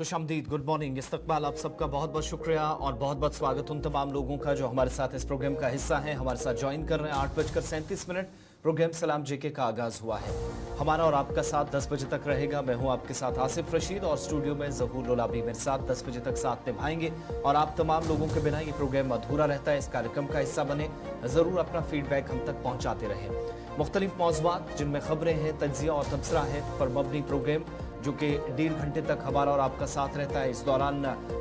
खुशामदीद, good morning, इस्तकबाल, आप सबका बहुत बहुत शुक्रिया और बहुत बहुत स्वागत उन तमाम लोगों का जो हमारे साथ इस प्रोग्राम का हिस्सा हैं, हमारे साथ ज्वाइन कर रहे हैं। 8:37 प्रोग्राम सलाम जेके का आगाज हुआ है। हमारा और आपका साथ 10 बजे तक रहेगा। मैं हूं आपके साथ आसिफ रशीद और स्टूडियो में ज़हूर लोला भी मेरे साथ 10 बजे तक साथ निभाएंगे और आप तमाम लोगों के बिना ये प्रोग्राम अधूरा रहता है। इस कार्यक्रम का हिस्सा बने, ज़रूर अपना फीडबैक हम तक पहुँचाते रहें। मुख्तलिफ मौज़ूआत जिनमें खबरें हैं, तज्ज़िया और तबसरा है पर मबनी प्रोग्राम जो कि 1.5 घंटे तक हमारा और आपका साथ रहता है। इस दौरान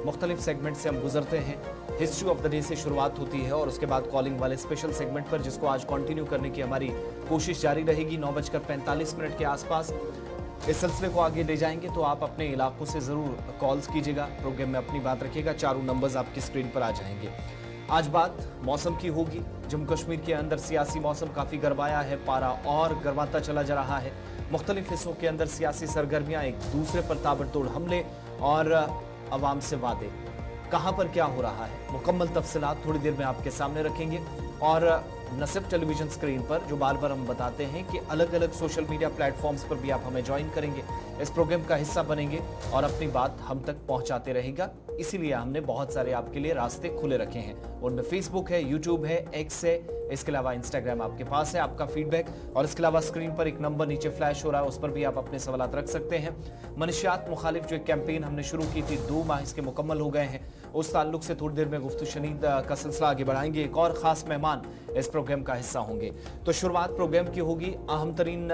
मुख्तलिफ सेगमेंट से हम गुजरते हैं। हिस्ट्री ऑफ द डे से शुरुआत होती है और उसके बाद कॉलिंग वाले स्पेशल सेगमेंट पर, जिसको आज कंटिन्यू करने की हमारी कोशिश जारी रहेगी। 9:45 के आसपास इस सिलसिले को आगे ले जाएंगे। तो आप अपने इलाकों से ज़रूर कॉल्स कीजिएगा, प्रोग्राम में अपनी बात रखिएगा। चारों नंबर्स आपकी स्क्रीन पर आ जाएंगे। आज बात मौसम की होगी। जम्मू कश्मीर के अंदर सियासी मौसम काफ़ी गरमाया है, पारा और गरमाता चला जा रहा है। मुख्तलिफ हिस्सों के अंदर सियासी सरगर्मियां, एक दूसरे पर ताबड़तोड़ हमले और अवाम से वादे। कहां पर क्या हो रहा है, मुकम्मल तफसीलात थोड़ी देर में आपके सामने रखेंगे। और न सिर्फ टेलीविजन स्क्रीन पर, जो बार बार हम बताते हैं कि अलग अलग सोशल मीडिया प्लेटफॉर्म्स पर भी आप हमें ज्वाइन करेंगे, इस प्रोग्राम का हिस्सा बनेंगे और अपनी बात हम तक पहुंचाते रहेगा। इसीलिए हमने बहुत सारे आपके लिए रास्ते खुले रखे हैं। उनमें फेसबुक है, यूट्यूब है, एक्स है, इसके अलावा इंस्टाग्राम आपके पास है। आपका फीडबैक और इसके अलावा स्क्रीन पर एक नंबर नीचे फ्लैश हो रहा है, उस पर भी आप अपने सवाल रख सकते हैं। मनशियात मुखालिफ जो एक कैंपेन हमने शुरू की थी, 2 माह इसके मुकम्मल हो गए हैं। उस ताल्लुक से थोड़ी देर में गुफ्तगू शनीद का सिलसिला आगे बढ़ाएंगे। एक और ख़ास मेहमान इस प्रोग्राम का हिस्सा होंगे। तो शुरुआत प्रोग्राम की होगी अहम तरीन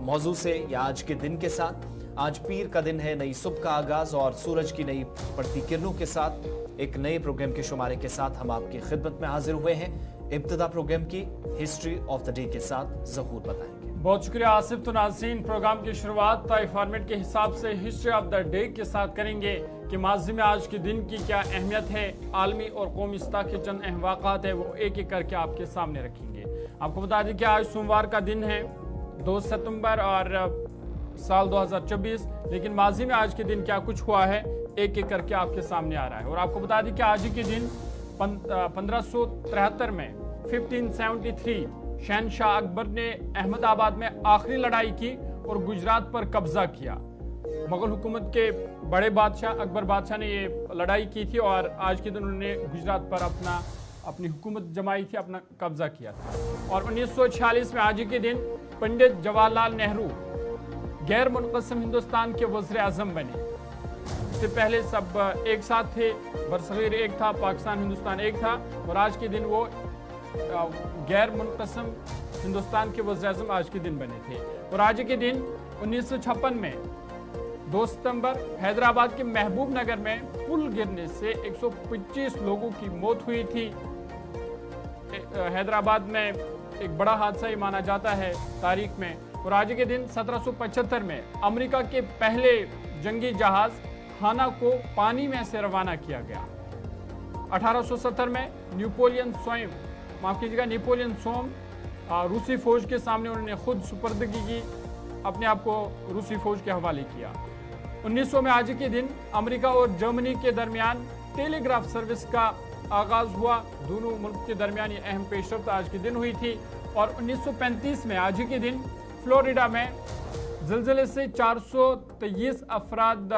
मौजू से या आज के दिन के साथ। आज पीर का दिन है, नई सुबह का आगाज और सूरज की नई पड़ती किरणों के साथ एक नए प्रोग्राम के शुमारे के साथ हम आपकी खिदमत में हाजिर हुए हैं। इब्तिदा प्रोग्राम की हिस्ट्री ऑफ द डे के साथ ज़हूर बताएंगे। बहुत शुक्रिया आसिफ। तो नाज़रीन, प्रोग्राम की शुरुआत तय फॉर्मेट के हिसाब से हिस्ट्री ऑफ द डे के साथ करेंगे कि माजी में आज के दिन की क्या अहमियत है, आलमी और कौमी सतह के चंद अहम वाक़ात है, वो एक एक करके आपके सामने रखेंगे। आपको बता दें कि आज सोमवार का दिन है, 2 सितंबर और साल 2024। लेकिन माजी में आज के दिन क्या कुछ हुआ है, एक एक करके आपके सामने आ रहा है। और आपको बता दें कि आज ही के दिन 1573 में 1573 शहनशाह अकबर ने अहमदाबाद में आखिरी लड़ाई की और गुजरात पर कब्जा किया। मुगल हुकूमत के बड़े बादशाह अकबर बादशाह ने ये लड़ाई की थी और आज के दिन उन्होंने गुजरात पर अपनी हुकूमत जमाई थी, अपना कब्जा किया था। और 1946 में आज ही के दिन पंडित जवाहरलाल नेहरू गैर मुनक़सिम हिंदुस्तान के वज़ीर आज़म बने। इससे पहले सब एक साथ थे, बरसग़ीर एक था, पाकिस्तान हिंदुस्तान एक था, और आज के दिन वो गैर मुनक़सिम हिंदुस्तान के वज़ीर आज़म आज के दिन बने थे। और आज के दिन 1956 में 2 सितंबर हैदराबाद के महबूब नगर में पुल गिरने से 125 लोगों की मौत हुई थी। हैदराबाद में एक बड़ा हादसा ही माना जाता है तारीख में। और आज के दिन 1775 में अमेरिका के पहले जंगी जहाज हाना को पानी में से रवाना किया गया। 1870 में नेपोलियन सोम रूसी फौज के सामने उन्होंने खुद सुपर्दगी की, अपने आप को रूसी फौज के हवाले किया। 1900 में आज के दिन अमेरिका और जर्मनी के दरमियान टेलीग्राफ सर्विस का आगाज हुआ। दोनों मुल्क के दरमियान ये अहम पेशरफ्त आज के दिन हुई थी। और 1935 में आज के दिन फ्लोरिडा में ज़िलज़ले से 423 अफराद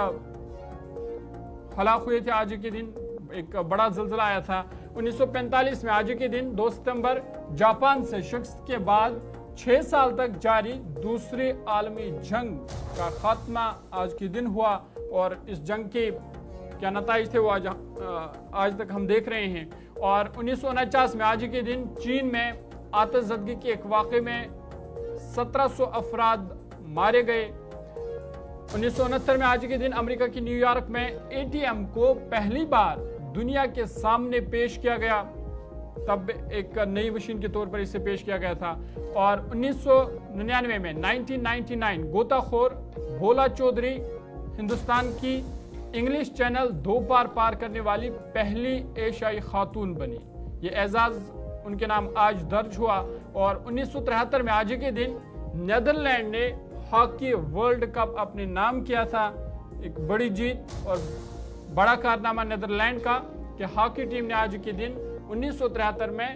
हलाक हुए थे। आज के दिन एक बड़ा ज़िलज़ला आया था। 1945 में आज के दिन 2 सितंबर जापान से शिकस्त के बाद 6 साल तक जारी दूसरी आलमी जंग का खात्मा आज के दिन हुआ। और इस जंग के क्या नताइज थे वो आज तक हम देख रहे हैं। और 1949 में आज के दिन चीन में आतिशज़दगी के एक वाक़े में 1700 अफराद मारे गए। 1969 में आज के दिन अमेरिका की न्यूयॉर्क में ATM को पहली बार दुनिया के सामने पेश किया गया। तब एक नई मशीन के तौर पर इसे पेश किया गया था। और 1999 में 1999 गोताखोर भोला चौधरी हिंदुस्तान की इंग्लिश चैनल 2 बार पार करने वाली पहली एशियाई खातून बनी। ये एजाज़ उनके नाम आज दर्ज हुआ। और 1973 में आज के दिन नीदरलैंड ने हॉकी वर्ल्ड कप अपने नाम किया था। एक बड़ी जीत और बड़ा कारनामा नीदरलैंड का कि हॉकी टीम ने आज के दिन 1973 में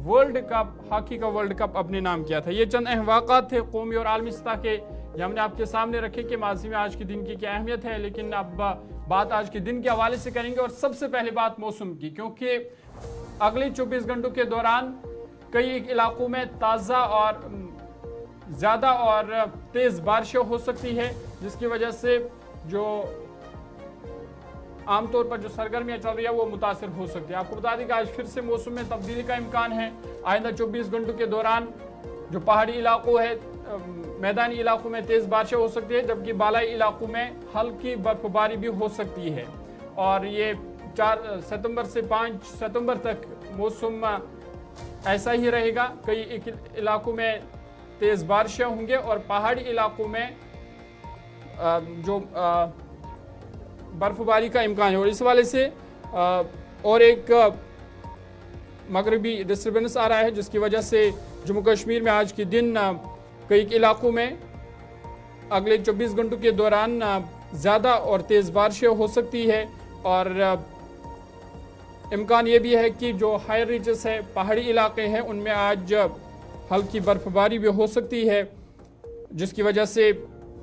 हॉकी का वर्ल्ड कप अपने नाम किया था। ये चंद अहम वाक़ात थे कौमी और आलमी सतह के ये हमने आपके सामने रखे कि माजी में आज के दिन की क्या अहमियत है, लेकिन अब बात आज के दिन के हवाले से करेंगे। और सबसे पहले बात मौसम की, क्योंकि अगले 24 घंटों के दौरान कई इलाकों में ताज़ा और ज़्यादा और तेज़ बारिशें हो सकती है, जिसकी वजह से जो आमतौर पर जो सरगर्मियां चल रही है वो मुतासर हो सकती है। आपको बता दें कि आज फिर से मौसम में तब्दीली का इम्कान है। आइंदा 24 घंटों के दौरान जो पहाड़ी इलाकों है, मैदानी इलाकों में तेज़ बारिशें हो सकती है, जबकि बालाई इलाकों में हल्की बर्फबारी भी हो सकती है। और ये 4 सितंबर से 5 सितंबर तक मौसम ऐसा ही रहेगा। कई इलाकों में तेज़ बारिशें होंगे और पहाड़ी इलाकों में जो बर्फबारी का इम्कान है। और इस वाले से और एक मगरबी डिस्टर्बेंस आ रहा है, जिसकी वजह से जम्मू कश्मीर में आज के दिन कई इलाकों में अगले 24 घंटों के दौरान ज़्यादा और तेज़ बारिशें हो सकती है। और इम्कान ये भी है कि जो हायर रीचेस है, पहाड़ी इलाके हैं, उनमें आज हल्की बर्फबारी भी हो सकती है, जिसकी वजह से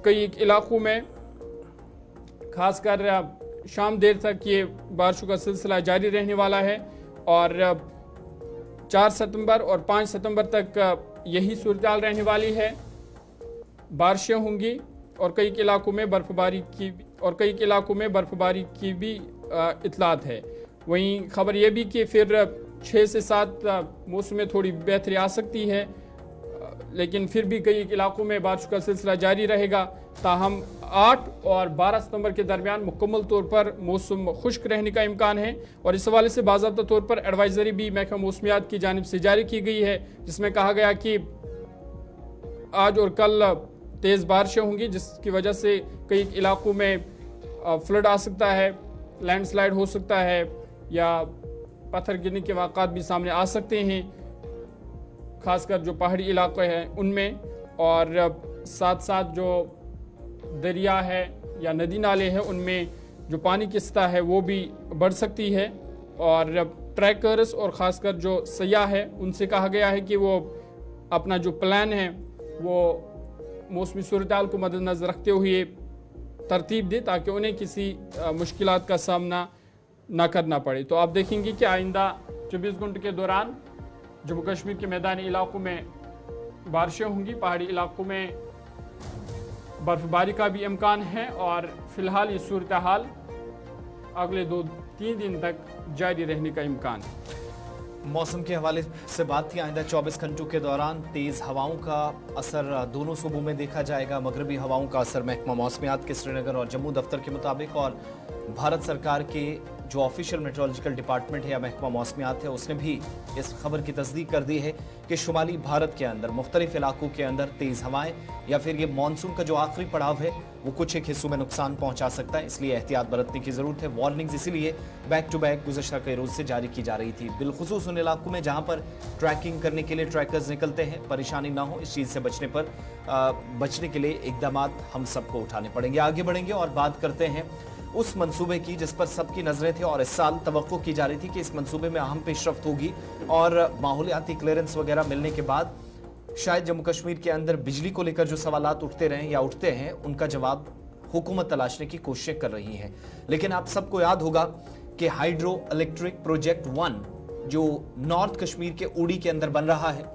कई इलाकों में खासकर शाम देर तक ये बारिशों का सिलसिला जारी रहने वाला है। और 4 सितंबर और 5 सितंबर तक यही सूरत रहने वाली है। बारिशें होंगी और कई इलाकों में बर्फबारी की भी इतलात है। वहीं खबर यह भी कि फिर 6 से 7 मौसम में थोड़ी बेहतरी आ सकती है, लेकिन फिर भी कई इलाकों में बारिश का सिलसिला जारी रहेगा। ताहम 8 और 12 सितंबर के दरमियान मुकम्मल तौर पर मौसम खुश्क रहने का इम्कान है। और इस हवाले से बाज़ाब्ता तौर पर एडवाइजरी भी महकमा मौसमियात की जानिब से जारी की गई है, जिसमें कहा गया कि आज और कल तेज़ बारिशें होंगी, जिसकी वजह से कई इलाकों में फ्लड आ सकता है, लैंडस्लाइड हो सकता है या पत्थर गिरने के वाक़ात भी सामने आ सकते हैं, खासकर जो पहाड़ी इलाके हैं उनमें। और साथ साथ जो दरिया है या नदी नाले हैं, उनमें जो पानी की सतह है वो भी बढ़ सकती है। और ट्रैकर्स और ख़ासकर जो सयाह है, उनसे कहा गया है कि वो अपना जो प्लान है वो मौसमी सूरत-ए-हाल को मद्देनज़र रखते हुए तरतीब दे, ताकि उन्हें किसी मुश्किलात का सामना ना करना पड़े। तो आप देखेंगे कि आइंदा 24 घंटे के दौरान जम्मू कश्मीर के मैदानी इलाकों में बारिशें होंगी, पहाड़ी इलाकों में बर्फबारी का भी इम्कान है। और फिलहाल ये सूरत हाल अगले 2-3 दिन तक जारी रहने का इम्कान है। मौसम के हवाले से बात थी। आइंदा 24 घंटों के दौरान तेज़ हवाओं का असर दोनों सूबों में देखा जाएगा। मगरबी हवाओं का असर महकमा मौसमियात के श्रीनगर और जम्मू दफ्तर के मुताबिक, और भारत सरकार के जो ऑफिशियल मेट्रोलॉजिकल डिपार्टमेंट है या महकमा मौसमियात है, उसने भी इस खबर की तस्दीक कर दी है कि शुमाली भारत के अंदर मुख्तलिफ इलाकों के अंदर तेज़ हवाएं या फिर ये मानसून का जो आखिरी पड़ाव है वो कुछ एक हिस्सों में नुकसान पहुंचा सकता है, इसलिए एहतियात बरतने की ज़रूरत है। वार्निंग्स इसीलिए बैक टू बैक गुज़श्ता कई रोज़ से जारी की जा रही थी, बिलखुसूस उन इलाकों में जहाँ पर ट्रैकिंग करने के लिए ट्रैकर्स निकलते हैं। परेशानी ना हो, इस चीज़ से बचने के लिए इकदाम हम सबको उठाने पड़ेंगे। आगे बढ़ेंगे और बात करते हैं उस मंसूबे की जिस पर सबकी नजरें थी और इस साल तवक्को की जा रही थी कि इस मंसूबे में अहम पेशरफ्त होगी और माहौलियाती क्लियरेंस वगैरह मिलने के बाद शायद जम्मू कश्मीर के अंदर बिजली को लेकर जो सवालात उठते रहे या उठते हैं, उनका जवाब हुकूमत तलाशने की कोशिशें कर रही है। लेकिन आप सबको याद होगा कि हाइड्रो इलेक्ट्रिक प्रोजेक्ट 1 जो नॉर्थ कश्मीर के उड़ी के अंदर बन रहा है,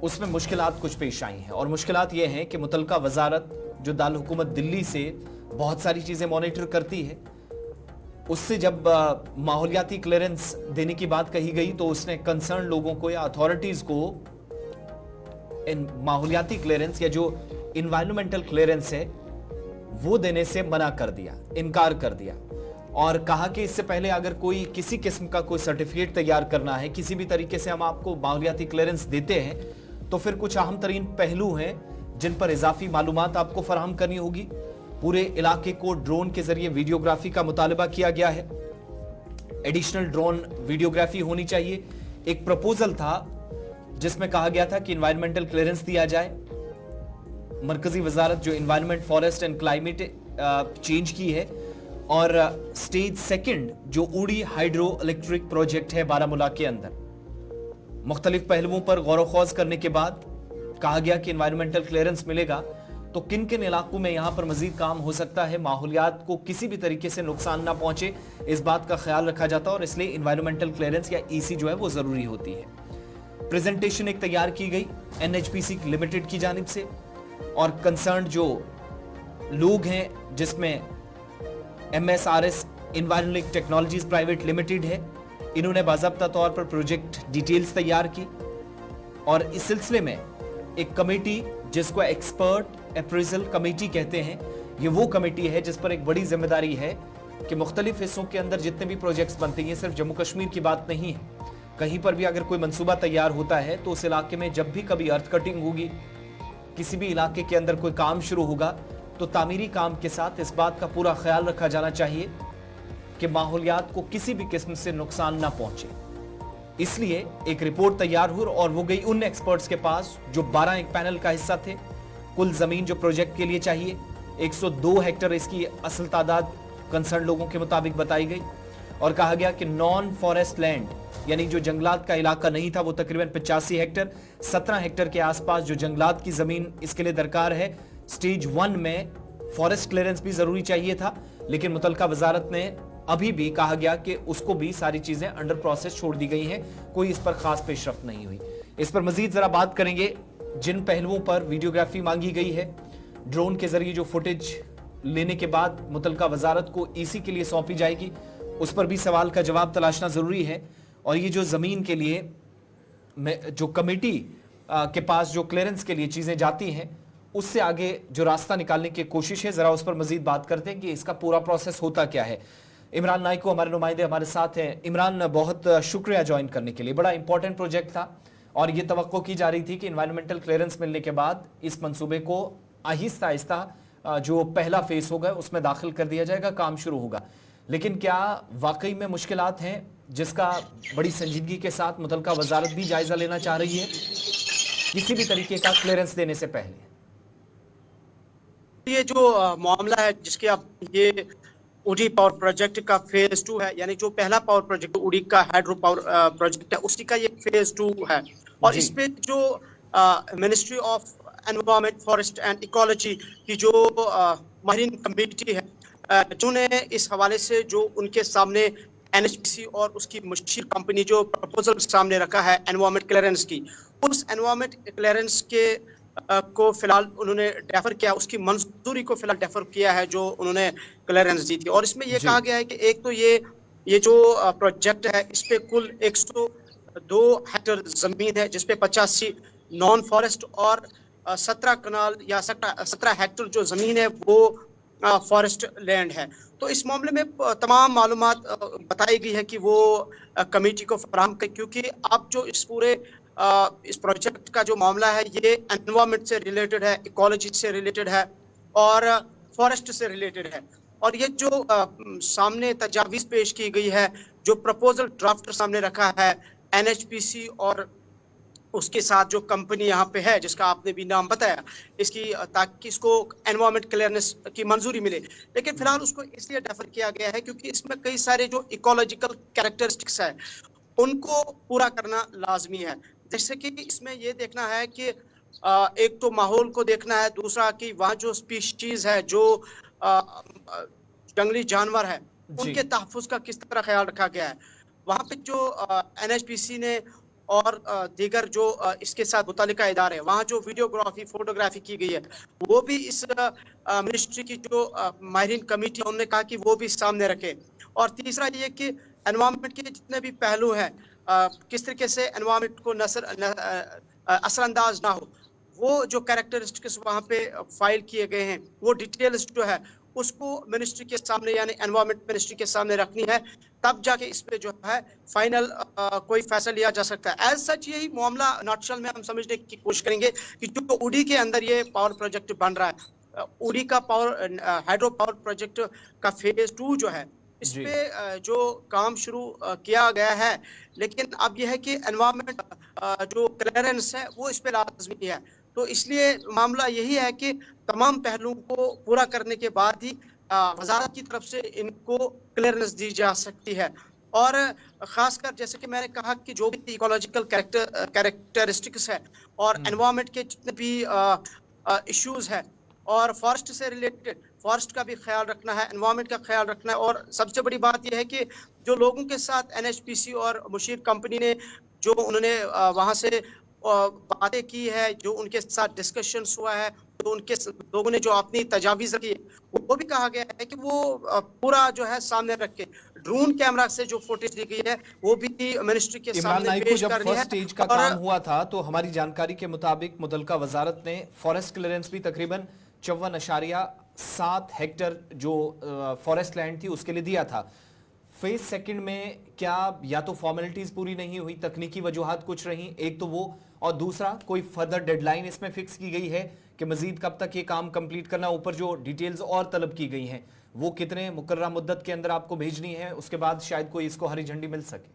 उसमें मुश्किलात कुछ पेश आई हैं। और मुश्किलात ये हैं कि मुतलका वजारत जो दारुल हुकूमत दिल्ली से बहुत सारी चीज़ें मॉनिटर करती है, उससे जब माहौलियाती क्लियरेंस देने की बात कही गई तो उसने कंसर्न लोगों को या अथॉरिटीज़ को इन माहौलियाती क्लियरेंस या जो इन्वायरमेंटल क्लियरेंस है वो देने से मना कर दिया, इनकार कर दिया, और कहा कि इससे पहले अगर कोई किसी किस्म का कोई सर्टिफिकेट तैयार करना है, किसी भी तरीके से हम आपको माहौलियाती क्लियरेंस देते हैं, तो फिर कुछ अहम तरीन पहलू हैं जिन पर इजाफी मालूमात आपको फराहम करनी होगी। पूरे इलाके को ड्रोन के जरिए वीडियोग्राफी का मुतालबा किया गया है, एडिशनल ड्रोन वीडियोग्राफी होनी चाहिए। एक प्रपोजल था जिसमें कहा गया था कि एनवायरमेंटल क्लियरेंस दिया जाए। मरकजी वजारत जो environment, forest and climate change की है, और स्टेज 2 जो उड़ी हाइड्रो इलेक्ट्रिक प्रोजेक्ट है बारामूला के अंदर, मुख्तलिफ पहलुओं पर गौर व खौज करने के बाद कहा गया कि एनवायरमेंटल क्लियरेंस मिलेगा तो किन किन इलाकों में यहाँ पर मजीद काम हो सकता है, माहौलियात को किसी भी तरीके से नुकसान ना पहुंचे, इस बात का ख्याल रखा जाता है और इसलिए इन्वायरमेंटल क्लियरेंस या ईसी जो है वो जरूरी होती है। प्रेजेंटेशन एक तैयार की गई एनएचपीसी लिमिटेड की जानिब से और कंसर्न जो लोग हैं जिसमें एमएसआरएस इन्वायरमेंटल टेक्नोलॉजीज प्राइवेट लिमिटेड है, इन्होंने बाज़ाब्ता तौर पर प्रोजेक्ट डिटेल्स तैयार की और इस सिलसिले में एक कमेटी जिसको एक्सपर्ट अप्रेजल कमेटी कहते हैं, ये वो कमेटी है जिस पर एक बड़ी जिम्मेदारी है कि मुख्तलिफ हिस्सों के अंदर जितने भी प्रोजेक्ट्स बनते हैं, सिर्फ जम्मू कश्मीर की बात नहीं है, कहीं पर भी अगर कोई मंसूबा तैयार होता है तो उस इलाके में जब भी कभी अर्थ कटिंग होगी, किसी भी इलाके के अंदर कोई काम शुरू होगा तो तामीरी काम के साथ इस बात का पूरा ख्याल रखा जाना चाहिए कि माहौलियात को किसी भी किस्म से नुकसान ना पहुंचे। इसलिए एक रिपोर्ट तैयार हुई और वो गई उन एक्सपर्ट्स के पास जो 12 एक पैनल का हिस्सा थे। कुल जमीन जो प्रोजेक्ट के लिए चाहिए 102 हेक्टर इसकी असल तादाद कंसर्न लोगों के मुताबिक बताई गई और कहा गया कि नॉन फॉरेस्ट लैंड यानी जो जंगलात का इलाका नहीं था वो तकरीबन 85 हेक्टर, 17 हेक्टर के आसपास जो जंगलात की जमीन इसके लिए दरकार है। स्टेज 1 में फॉरेस्ट क्लियरेंस भी जरूरी चाहिए था, लेकिन मुतलका वजारत ने अभी भी कहा गया कि उसको भी सारी चीजें अंडर प्रोसेस छोड़ दी गई हैं, कोई इस पर खास पेशरफ्त नहीं हुई। इस पर मजीद जरा बात करेंगे। जिन पहलुओं पर वीडियोग्राफी मांगी गई है, ड्रोन के जरिए जो फुटेज लेने के बाद मुतलका वजारत को ईसी के लिए सौंपी जाएगी, उस पर भी सवाल का जवाब तलाशना जरूरी है। और ये जो जमीन के लिए जो कमेटी के पास जो क्लियरेंस के लिए चीजें जाती हैं, उससे आगे जो रास्ता निकालने की कोशिश है, जरा उस पर मजीद बात करते हैं कि इसका पूरा प्रोसेस होता क्या है। इमरान नाइको हमारे नुमाइंदे हमारे साथ हैं। इमरान, बहुत शुक्रिया ज्वाइन करने के लिए। बड़ा इंपॉर्टेंट प्रोजेक्ट था और ये तवक्को की जा रही थी कि इन्वायरमेंटल क्लियरेंस मिलने के बाद इस मंसूबे को आहिस्ता आहिस्ता जो पहला फेज होगा उसमें दाखिल कर दिया जाएगा, काम शुरू होगा। लेकिन क्या वाकई में मुश्किलात हैं जिसका बड़ी संजीदगी के साथ मुतलका वजारत भी जायजा लेना चाह रही है किसी भी तरीके का क्लियरेंस देने से पहले? ये जो मामला है जिसके अब ये उड़ी पावर प्रोजेक्ट का फेज 2 है, यानी जो पहला पावर प्रोजेक्ट उड़ी का हाइड्रो पावर प्रोजेक्ट है उसी का ये फेज 2 है। और इसमें जो ministry of environment, forest and ecology की जो माहिरीन कमेटी है, जिन्होंने इस हवाले से जो उनके सामने एनएचपीसी और उसकी मुशीर कंपनी जो प्रपोजल सामने रखा है एनवायरनमेंट क्लियरेंस की, उस एनवायरनमेंट क्लियरेंस के को फिलहाल उन्होंने डेफर किया, उसकी मंजूरी को फिलहाल डेफर किया है जो उन्होंने क्लियरेंस दी थी। और इसमें यह कहा गया है कि एक तो ये जो प्रोजेक्ट है इस पे कुल 102 हेक्टर जमीन है, जिसपे 85 नॉन फॉरेस्ट और 17 कनाल या 17 हेक्टर जो जमीन है वो फॉरेस्ट लैंड है। तो इस मामले में तमाम मालूमात बताई गई है कि वो कमेटी को फराहम कर, क्योंकि अब जो इस पूरे इस प्रोजेक्ट का जो मामला है ये एनवायरनमेंट से रिलेटेड है, इकोलॉजी से रिलेटेड है और फॉरेस्ट से रिलेटेड है। और ये जो सामने तजावीज़ पेश की गई है, जो प्रपोजल ड्राफ्ट सामने रखा है एनएचपीसी और उसके साथ जो कंपनी यहाँ पे है जिसका आपने भी नाम बताया, इसकी ताकि इसको एनवायरनमेंट क्लियरेंस की मंजूरी मिले। लेकिन फिलहाल उसको इसलिए डेफर किया गया है क्योंकि इसमें कई सारे जो इकोलॉजिकल कैरेक्टरिस्टिक्स है उनको पूरा करना लाजमी है। जैसे कि इसमें ये देखना है कि एक तो माहौल को देखना है, दूसरा कि वहाँ जो स्पीशीज है, जो जंगली जानवर है, उनके तहफ़्फ़ुज़ का किस तरह ख्याल रखा गया है। वहाँ पे जो एनएचपीसी ने और दीगर जो इसके साथ मुतालिका इदारे हैं, वहाँ जो वीडियोग्राफी फोटोग्राफी की गई है वो भी इस मिनिस्ट्री की जो माहिरीन कमेटी है उन्होंने कहा कि वो भी सामने रखे। और तीसरा ये कि एनवायरनमेंट के जितने भी पहलू हैं, किस तरीके से एनवायरनमेंट को असरअंदाज ना हो, वो जो कैरेक्टरिस्टिक्स वहाँ पे फाइल किए गए हैं वो डिटेल्स जो है उसको मिनिस्ट्री के सामने यानी एनवायरनमेंट मिनिस्ट्री के सामने रखनी है, तब जाके इस पे जो है फाइनल कोई फैसला लिया जा सकता है। एज सच यही मामला नॉटशल में हम समझने की कोशिश करेंगे कि जो उड़ी के अंदर ये पावर प्रोजेक्ट बन रहा है, उड़ी का पावर हाइड्रो पावर प्रोजेक्ट का फेज 2 जो है, इस पे जो काम शुरू किया गया है, लेकिन अब यह है कि एनवायरनमेंट जो क्लियरेंस है वो इस पे लाजमी है। तो इसलिए मामला यही है कि तमाम पहलुओं को पूरा करने के बाद ही वजारत की तरफ से इनको क्लियरेंस दी जा सकती है। और ख़ासकर जैसे कि मैंने कहा कि जो भी इकोलॉजिकल कैरेक्टरिस्टिक्स है और एनवायरनमेंट के जितने भी इश्यूज़ है और फॉरेस्ट से रिलेटेड फॉरेस्ट का भी ख्याल रखना है, एनवायरनमेंट का ख्याल रखना है। और सबसे बड़ी बात यह है कि जो लोगों के साथ एनएचपीसी और मुशीर कंपनी ने जो उन्होंने वहां से बातें की है, जो उनके साथ डिस्कशंस हुआ है, तो उनके लोगों ने जो अपनी तजावीज़ की वो भी कहा गया है कि वो पूरा जो है सामने रख के ड्रोन कैमरा से जो फुटेज ली गई है वो भी मिनिस्ट्री के इमरान सामने नाइक को पेश जब करनी फर्स्ट है। स्टेज का काम हुआ था तो हमारी जानकारी के मुताबिक मुतलका वजारत ने फॉरेस्ट क्लियरेंस भी तकरीबन 54.7 हेक्टर जो फॉरेस्ट लैंड थी उसके लिए दिया था। फेज सेकंड में क्या या तो फॉर्मेलिटीज पूरी नहीं हुई, तकनीकी वजूहात कुछ रही, एक तो वो, और दूसरा कोई फर्दर डेडलाइन इसमें फिक्स की गई है कि मजीद कब तक ये काम कंप्लीट करना, ऊपर जो डिटेल्स और तलब की गई हैं वो कितने मुकर्रर मुद्दत के अंदर आपको भेजनी है, उसके बाद शायद कोई इसको हरी झंडी मिल सके?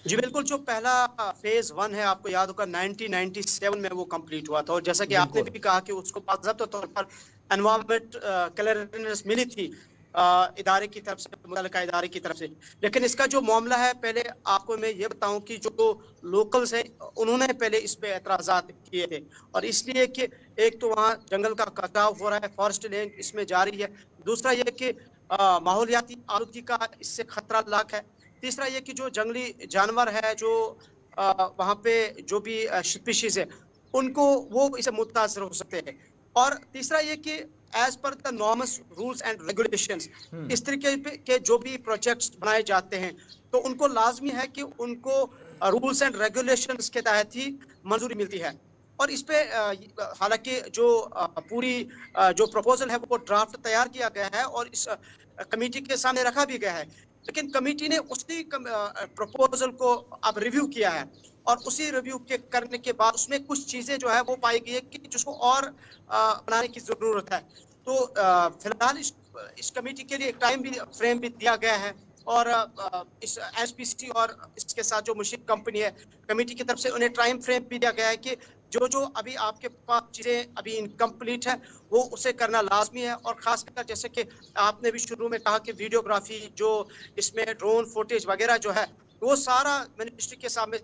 जी बिल्कुल, जो पहला फेज 1 है आपको याद होगा 1997 में वो कंप्लीट हुआ था, और जैसा कि आपने भी कहा कि उसको बाकायदा तौर पर एनवायरनमेंट क्लियरेंस मिली थी इदारे की तरफ से, मुतल्लिका इदारे की तरफ से। लेकिन इसका जो मामला है, पहले आपको मैं ये बताऊं कि जो लोकल्स हैं उन्होंने पहले इस पे एतराज़ात किए थे, और इसलिए कि एक तो वहाँ जंगल का कटाव हो रहा है, फॉरेस्ट लैंड इसमें जारी है, दूसरा ये कि माहौलियाती आलूगी का इससे खतरा लाक है, तीसरा ये कि जो जंगली जानवर है जो वहाँ पे जो भी स्पीशीज है उनको वो इसे मुतासर हो सकते हैं, और तीसरा ये कि as per the norms rules and regulations इस तरीके के जो भी प्रोजेक्ट्स बनाए जाते हैं तो उनको लाजमी है कि उनको रूल्स एंड रेगुलेशंस के तहत ही मंजूरी मिलती है। और इस पे हालांकि जो पूरी जो प्रपोजल है वो ड्राफ्ट तैयार किया गया है और इस कमेटी के सामने रखा भी गया है, लेकिन कमेटी ने उसी प्रपोजल को अब रिव्यू किया है, और उसी रिव्यू के करने के बाद उसमें कुछ चीजें जो है वो पाई गई है कि जिसको और बनाने की जरूरत है। तो फिलहाल इस कमेटी के लिए टाइम भी फ्रेम भी दिया गया है, और इस एसपीसी और इसके साथ जो मुशीर कंपनी है कमेटी की तरफ से उन्हें टाइम फ्रेम भी दिया गया है कि जो जो अभी आपके पास चीजें अभी इनकम्प्लीट है वो उसे करना लाजमी है। और खासकर जैसे कि आपने भी शुरू में कहा कि वीडियोग्राफी जो इसमें ड्रोन फुटेज वगैरह जो है वो सारा मिनिस्ट्री के सामने।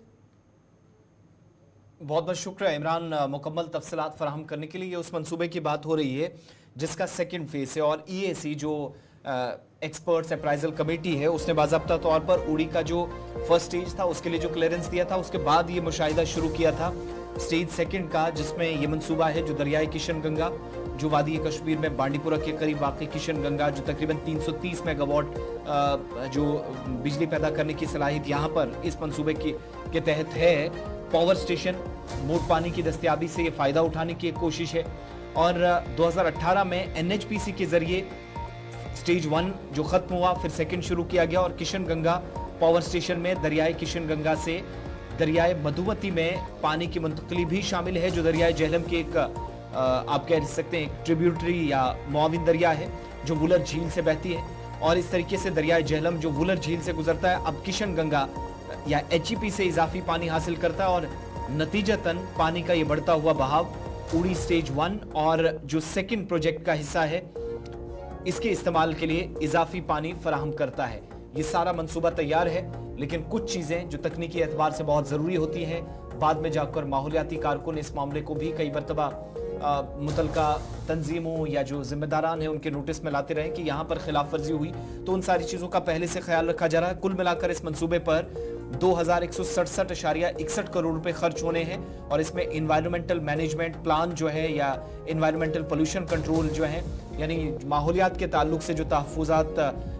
बहुत बहुत शुक्रिया इमरान, मुकम्मल तफसीलात फराहम करने के लिए। ये उस मंसूबे की बात हो रही है जिसका सेकंड फेज है, और ईएसी जो एक्सपर्ट्स अप्राइजल कमेटी है उसने बाज़ाब्ता तौर पर उड़ी का जो फर्स्ट स्टेज था उसके लिए जो क्लियरेंस दिया था, उसके बाद ये मुशाहिदा शुरू किया था स्टेज सेकंड का, जिसमें ये मंसूबा है जो दरियाए किशन गंगा जो वादी कश्मीर में बांडीपुरा के करीब वाक़ई किशन गंगा जो तकरीबन 330 मेगावाट जो बिजली पैदा करने की सलाहियत यहाँ पर इस मंसूबे के तहत है। पावर स्टेशन मोट पानी की दस्तयाबी से ये फ़ायदा उठाने की एक कोशिश है, और 2018 में एनएचपीसी के ज़रिए स्टेज 1 जो ख़त्म हुआ फिर सेकंड शुरू किया गया, और किशन गंगा पावर स्टेशन में दरियाए किशन गंगा से दरियाए मधुमती में पानी की मुंतकली भी शामिल है, जो दरियाए झेलम के एक आप कह सकते हैं एक ट्रिब्यूटरी या मुआविन दरिया है जो वुलर झील से बहती है, और इस तरीके से दरियाए झेलम जो वुलर झील से गुजरता है अब किशन गंगा या एचईपी से इजाफी पानी हासिल करता है, और नतीजतन पानी का ये बढ़ता हुआ बहाव उड़ी स्टेज 1 और जो सेकंड प्रोजेक्ट का हिस्सा है इसके इस्तेमाल के लिए इजाफी पानी फराहम करता है। ये सारा मंसूबा तैयार है, लेकिन कुछ चीजें जो तकनीकी एतबार से बहुत जरूरी होती हैं बाद में जाकर माहौलियाती कारकुन इस मामले को भी कई मरतबा मुतलका तंजीमों या जो जिम्मेदारान हैं उनके नोटिस में लाते रहे कि यहाँ पर खिलाफ वर्जी हुई, तो उन सारी चीज़ों का पहले से ख्याल रखा जा रहा है। कुल मिलाकर इस मंसूबे पर 2167.61 करोड़ रुपए खर्च होने हैं, और इसमें इन्वायरमेंटल मैनेजमेंट प्लान जो है या इन्वायरमेंटल पोल्यूशन कंट्रोल जो है यानी माहौलियात के ताल्लुक से जो तहफ़्फ़ुज़ात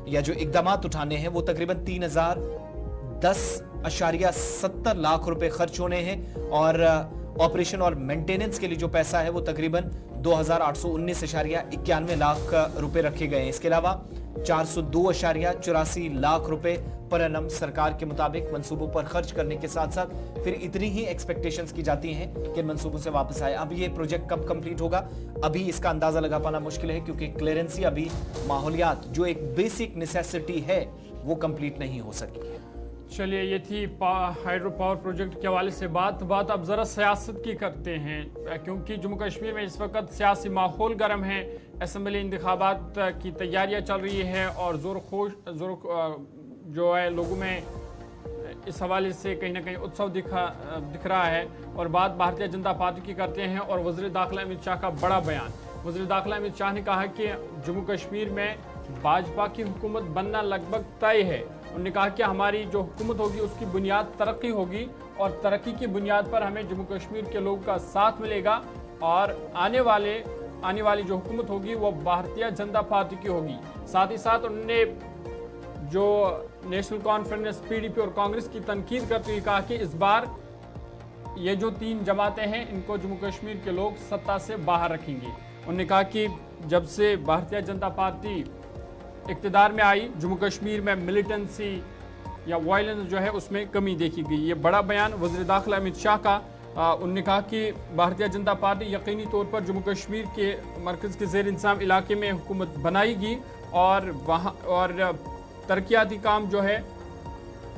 या जो इक़दामात उठाने हैं वो तकरीबन 3010.70 लाख रुपए खर्च होने हैं, और ऑपरेशन और मेंटेनेंस के लिए जो पैसा है वो तकरीबन 2819.91 लाख रुपए रखे गए हैं। इसके अलावा 402.84 लाख रुपए पर एनम सरकार के मुताबिक मंसूबों पर खर्च करने के साथ साथ फिर इतनी ही एक्सपेक्टेशंस की जाती हैं कि मंसूबों से वापस आए। अब ये प्रोजेक्ट कब कंप्लीट होगा अभी इसका अंदाजा लगा पाना मुश्किल है, क्योंकि क्लियरेंसी अभी माहौलियात जो एक बेसिक नेसेसिटी है वो कंप्लीट नहीं हो सकी है। चलिए, ये थी हाइड्रो पावर प्रोजेक्ट के हवाले से बात अब ज़रा सियासत की करते हैं, क्योंकि जम्मू कश्मीर में इस वक्त सियासी माहौल गर्म है। असम्बली इंतखाबात की तैयारियां चल रही है और जोर जो है लोगों में इस हवाले से कहीं ना कहीं उत्सव दिख रहा है। और बात भारतीय जनता पार्टी की करते हैं और वज़ीर दाखिला अमित शाह का बड़ा बयान। वज़ीर दाखिला अमित शाह ने कहा कि जम्मू कश्मीर में भाजपा की हुकूमत बनना लगभग तय है। उन्होंने कहा कि हमारी जो हुकूमत होगी उसकी बुनियाद तरक्की होगी और तरक्की की बुनियाद पर हमें जम्मू कश्मीर के लोगों का साथ मिलेगा और आने वाली जो हुकूमत होगी वो भारतीय जनता पार्टी की होगी। साथ ही साथ उन्होंने जो नेशनल कॉन्फ्रेंस पीडीपी और कांग्रेस की तनकीद करते हुए कहा कि इस बार ये जो 3 जमातें हैं इनको जम्मू कश्मीर के लोग सत्ता से बाहर रखेंगे। उन्होंने कहा कि जब से भारतीय जनता पार्टी इक़्तिदार में आई जम्मू कश्मीर में मिलिटेंसी या वायलेंस जो है उसमें कमी देखी गई। ये बड़ा बयान वज़ीर दाखिला अमित शाह का। उन्होंने कहा कि भारतीय जनता पार्टी यकीनी तौर पर जम्मू कश्मीर के मरकज़ के ज़ेर इंतज़ाम इलाके में हुकूमत बनाएगी और वहाँ और तरक्याती काम जो है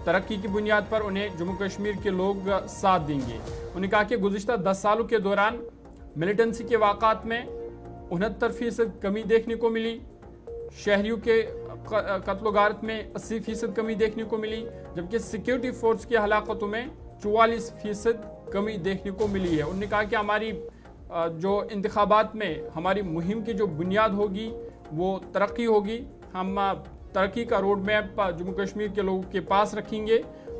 तरक्की की बुनियाद पर उन्हें जम्मू कश्मीर के लोग साथ देंगे। उन्होंने कहा कि गुज़िश्ता 10 सालों के दौरान मिलिटेंसी के वाक़ात में 69% कमी देखने को मिली, शहरियों के कत्ल गारत में 80% कमी देखने को मिली, जबकि सिक्योरिटी फोर्स की हलाकतों में 44% कमी देखने को मिली है। उन्होंने कहा कि हमारी जो इंतखाबात में हमारी मुहिम की जो बुनियाद होगी वो तरक्की होगी। हम तरक्की का रोड मैप जम्मू कश्मीर के लोगों के पास रखेंगे।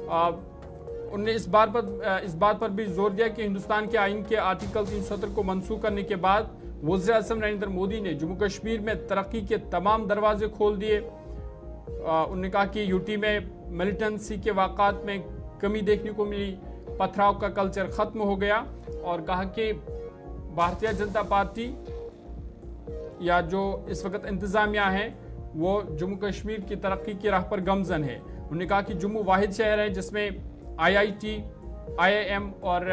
उन्होंने इस बात पर भी जोर दिया कि हिंदुस्तान के आइन के आर्टिकल 370 को मनसूख करने के बाद वज़ीर आज़म नरेंद्र मोदी ने जम्मू कश्मीर में तरक्की के तमाम दरवाजे खोल दिए। उन्होंने कहा कि यूटी में मिलिटेंसी के वाक़ात में कमी देखने को मिली, पथराव का कल्चर ख़त्म हो गया और कहा कि भारतीय जनता पार्टी या जो इस वक्त इंतज़ामिया है वो जम्मू कश्मीर की तरक्की की राह पर गमज़न है। उन्होंने कहा कि जम्मू वाहिद शहर है जिसमें IIT, IIM और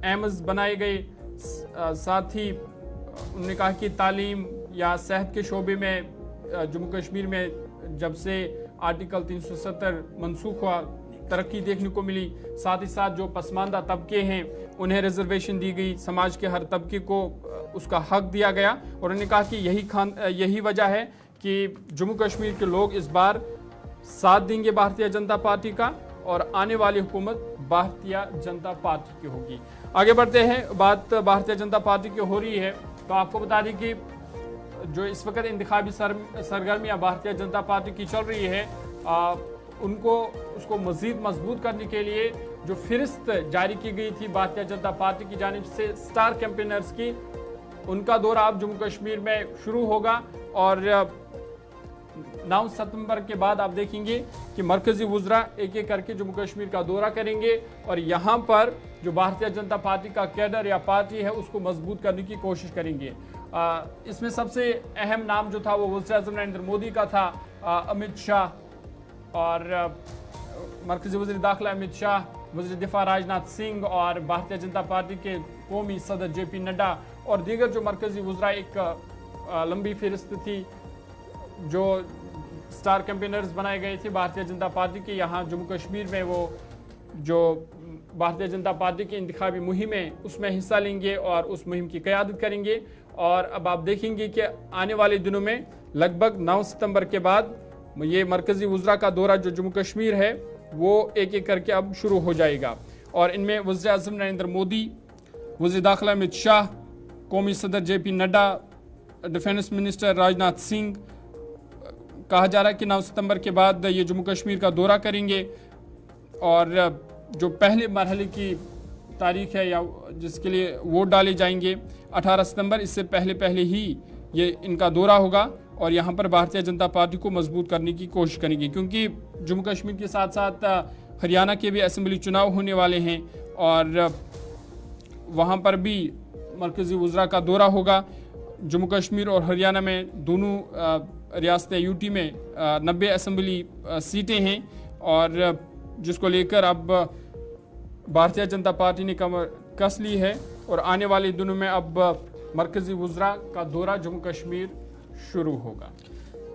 एम्स बनाए गए। साथ ही उन्होंने कहा कि तालीम या सेहत के शोबे में जम्मू कश्मीर में जब से आर्टिकल 370 मनसूख हुआ तरक्की देखने को मिली। साथ ही साथ जो पसमानदा तबके हैं उन्हें रिजर्वेशन दी गई, समाज के हर तबके को उसका हक दिया गया। और उन्होंने कहा कि यही वजह है कि जम्मू कश्मीर के लोग इस बार साथ देंगे भारतीय जनता पार्टी का और आने वाली हुकूमत भारतीय जनता पार्टी की होगी। आगे बढ़ते हैं, बात भारतीय जनता पार्टी की हो रही है तो आपको बता दें कि जो इस वक्त इंतखाबी सरगर्मियाँ भारतीय जनता पार्टी की चल रही है उसको मज़ीद मजबूत करने के लिए जो फ़हरिस्त जारी की गई थी भारतीय जनता पार्टी की जानिब से स्टार कैंपेनर्स की, उनका दौरा अब जम्मू कश्मीर में शुरू होगा। और 9 सितंबर के बाद आप देखेंगे कि मरकजी वुज़रा एक एक करके जम्मू कश्मीर का दौरा करेंगे और यहाँ पर जो भारतीय जनता पार्टी का कैडर या पार्टी है उसको मजबूत करने की कोशिश करेंगे। इसमें सबसे अहम नाम जो था वो वज़ीर आज़म नरेंद्र मोदी का था। अमित शाह और मरकजी वज़ीर दाखिला अमित शाह, वज़ीर दिफा राजनाथ सिंह और भारतीय जनता पार्टी के कौमी सदर JP नड्डा और दीगर जो मरकजी वुज़रा, एक लंबी फहरिस्त थी जो स्टार कैंपेनर्स बनाए गए थे भारतीय जनता पार्टी के। यहाँ जम्मू कश्मीर में वो जो भारतीय जनता पार्टी की इंतखाबी मुहिम है उसमें हिस्सा लेंगे और उस मुहिम की क़यादत करेंगे। और अब आप देखेंगे कि आने वाले दिनों में लगभग 9 सितंबर के बाद ये मरकजी वुज़रा का दौरा जो जम्मू कश्मीर है वो एक एक करके अब शुरू हो जाएगा। और इनमें वज़ीर आज़म नरेंद्र मोदी, वज़ीर दाखिला अमित शाह, कौमी सदर JP Nadda, defence minister Rajnath Singh, कहा जा रहा है कि 9 सितंबर के बाद ये जम्मू कश्मीर का दौरा करेंगे। और जो पहले मरहले की तारीख है या जिसके लिए वोट डाले जाएंगे 18 सितंबर, इससे पहले ही ये इनका दौरा होगा और यहाँ पर भारतीय जनता पार्टी को मजबूत करने की कोशिश करेंगे, क्योंकि जम्मू कश्मीर के साथ साथ हरियाणा के भी असेंबली चुनाव होने वाले हैं और वहाँ पर भी मरकजी वुज़रा का दौरा होगा। जम्मू कश्मीर और हरियाणा में दोनों रियासतें यूटी में 90 असेंबली सीटें हैं और जिसको लेकर अब भारतीय जनता पार्टी ने कमर कस ली है और आने वाले दिनों में अब मरकजी वुज़रा का दौरा जम्मू कश्मीर शुरू होगा।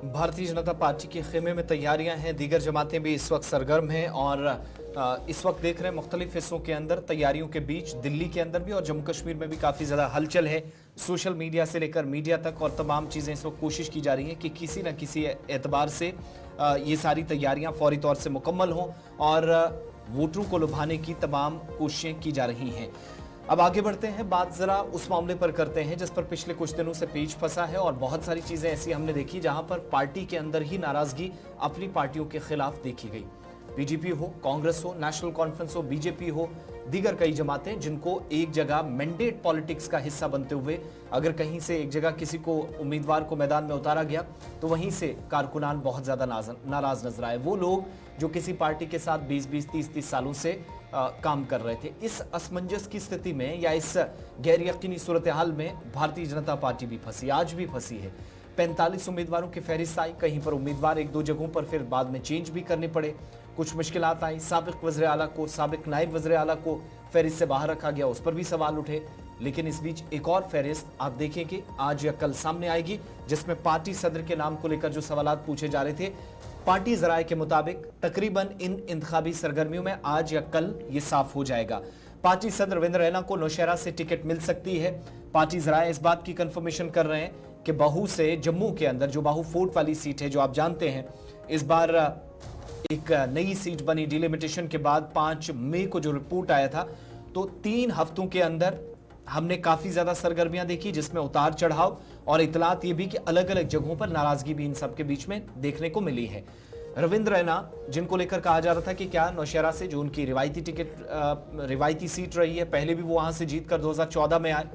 भारतीय जनता पार्टी के खेमे में तैयारियां हैं, दीगर जमातें भी इस वक्त सरगर्म हैं और इस वक्त देख रहे हैं मुख्तलिफ हिस्सों के अंदर तैयारियों के बीच दिल्ली के अंदर भी और जम्मू कश्मीर में भी काफ़ी ज़्यादा हलचल है। सोशल मीडिया से लेकर मीडिया तक और तमाम चीज़ें इस वक्त कोशिश की जा रही हैं कि किसी न किसी एतबार से ये सारी तैयारियां फौरी तौर से मुकम्मल हों और वोटरों को लुभाने की तमाम कोशिशें की जा रही हैं। अब आगे बढ़ते हैं, बात जरा उस मामले पर करते हैं जिस पर पिछले कुछ दिनों से पेच फंसा है और बहुत सारी चीजें ऐसी हमने देखी जहां पर पार्टी के अंदर ही नाराजगी अपनी पार्टियों के खिलाफ देखी गई। बीजेपी हो, कांग्रेस हो, नेशनल कॉन्फ्रेंस हो, बीजेपी हो, दीगर कई जमातें जिनको एक जगह मैंडेट पॉलिटिक्स का हिस्सा बनते हुए अगर कहीं से एक जगह किसी को उम्मीदवार को मैदान में उतारा गया तो वहीं से कारकुनान बहुत ज्यादा नाराज नजर आए। वो लोग जो किसी पार्टी के साथ 20-20, 30-30 सालों से काम कर रहे थे। इस असमंजस की स्थिति में या इस गैर यकीनी सूरत हाल में भारतीय जनता पार्टी भी फंसी, आज भी फंसी है। 45 उम्मीदवारों की फहरिस्त आई, कहीं पर उम्मीदवार एक दो जगहों पर फिर बाद में चेंज भी करने पड़े, कुछ मुश्किलात आई। साबिक वज़ीर आला को, साबिक नायब वज़ीर आला को फहरिस्त से बाहर रखा गया, उस पर भी सवाल उठे। लेकिन इस बीच एक और फहरिस्त आप देखेंगे आज या कल सामने आएगी जिसमें पार्टी सदर के नाम को लेकर जो सवालात पूछे जा रहे थे, पार्टी जराये के मुताबिक तकरीबन इन इंतखाबी सरगर्मियों में आज या कल ये साफ हो जाएगा। पार्टी सदर रविंद्र रैना को नौशहरा से टिकट मिल सकती है। पार्टी जराये इस बात की कंफर्मेशन कर रहे हैं कि बहू से जम्मू के अंदर जो बाहू फोर्ट वाली सीट है, जो आप जानते हैं इस बार एक नई सीट बनी डिलिमिटेशन के बाद 5 मई को जो रिपोर्ट आया था, तो 3 हफ्तों के अंदर हमने काफी ज्यादा सरगर्मियां देखी जिसमें उतार चढ़ाव और इतलात ये भी कि अलग अलग जगहों पर नाराजगी भी इन सबके बीच में देखने को मिली है। रविंद्र रैना जिनको लेकर कहा जा रहा था कि क्या नौशहरा से जो उनकी रिवायती सीट रही है, पहले भी वो वहां से जीतकर 2014 में आए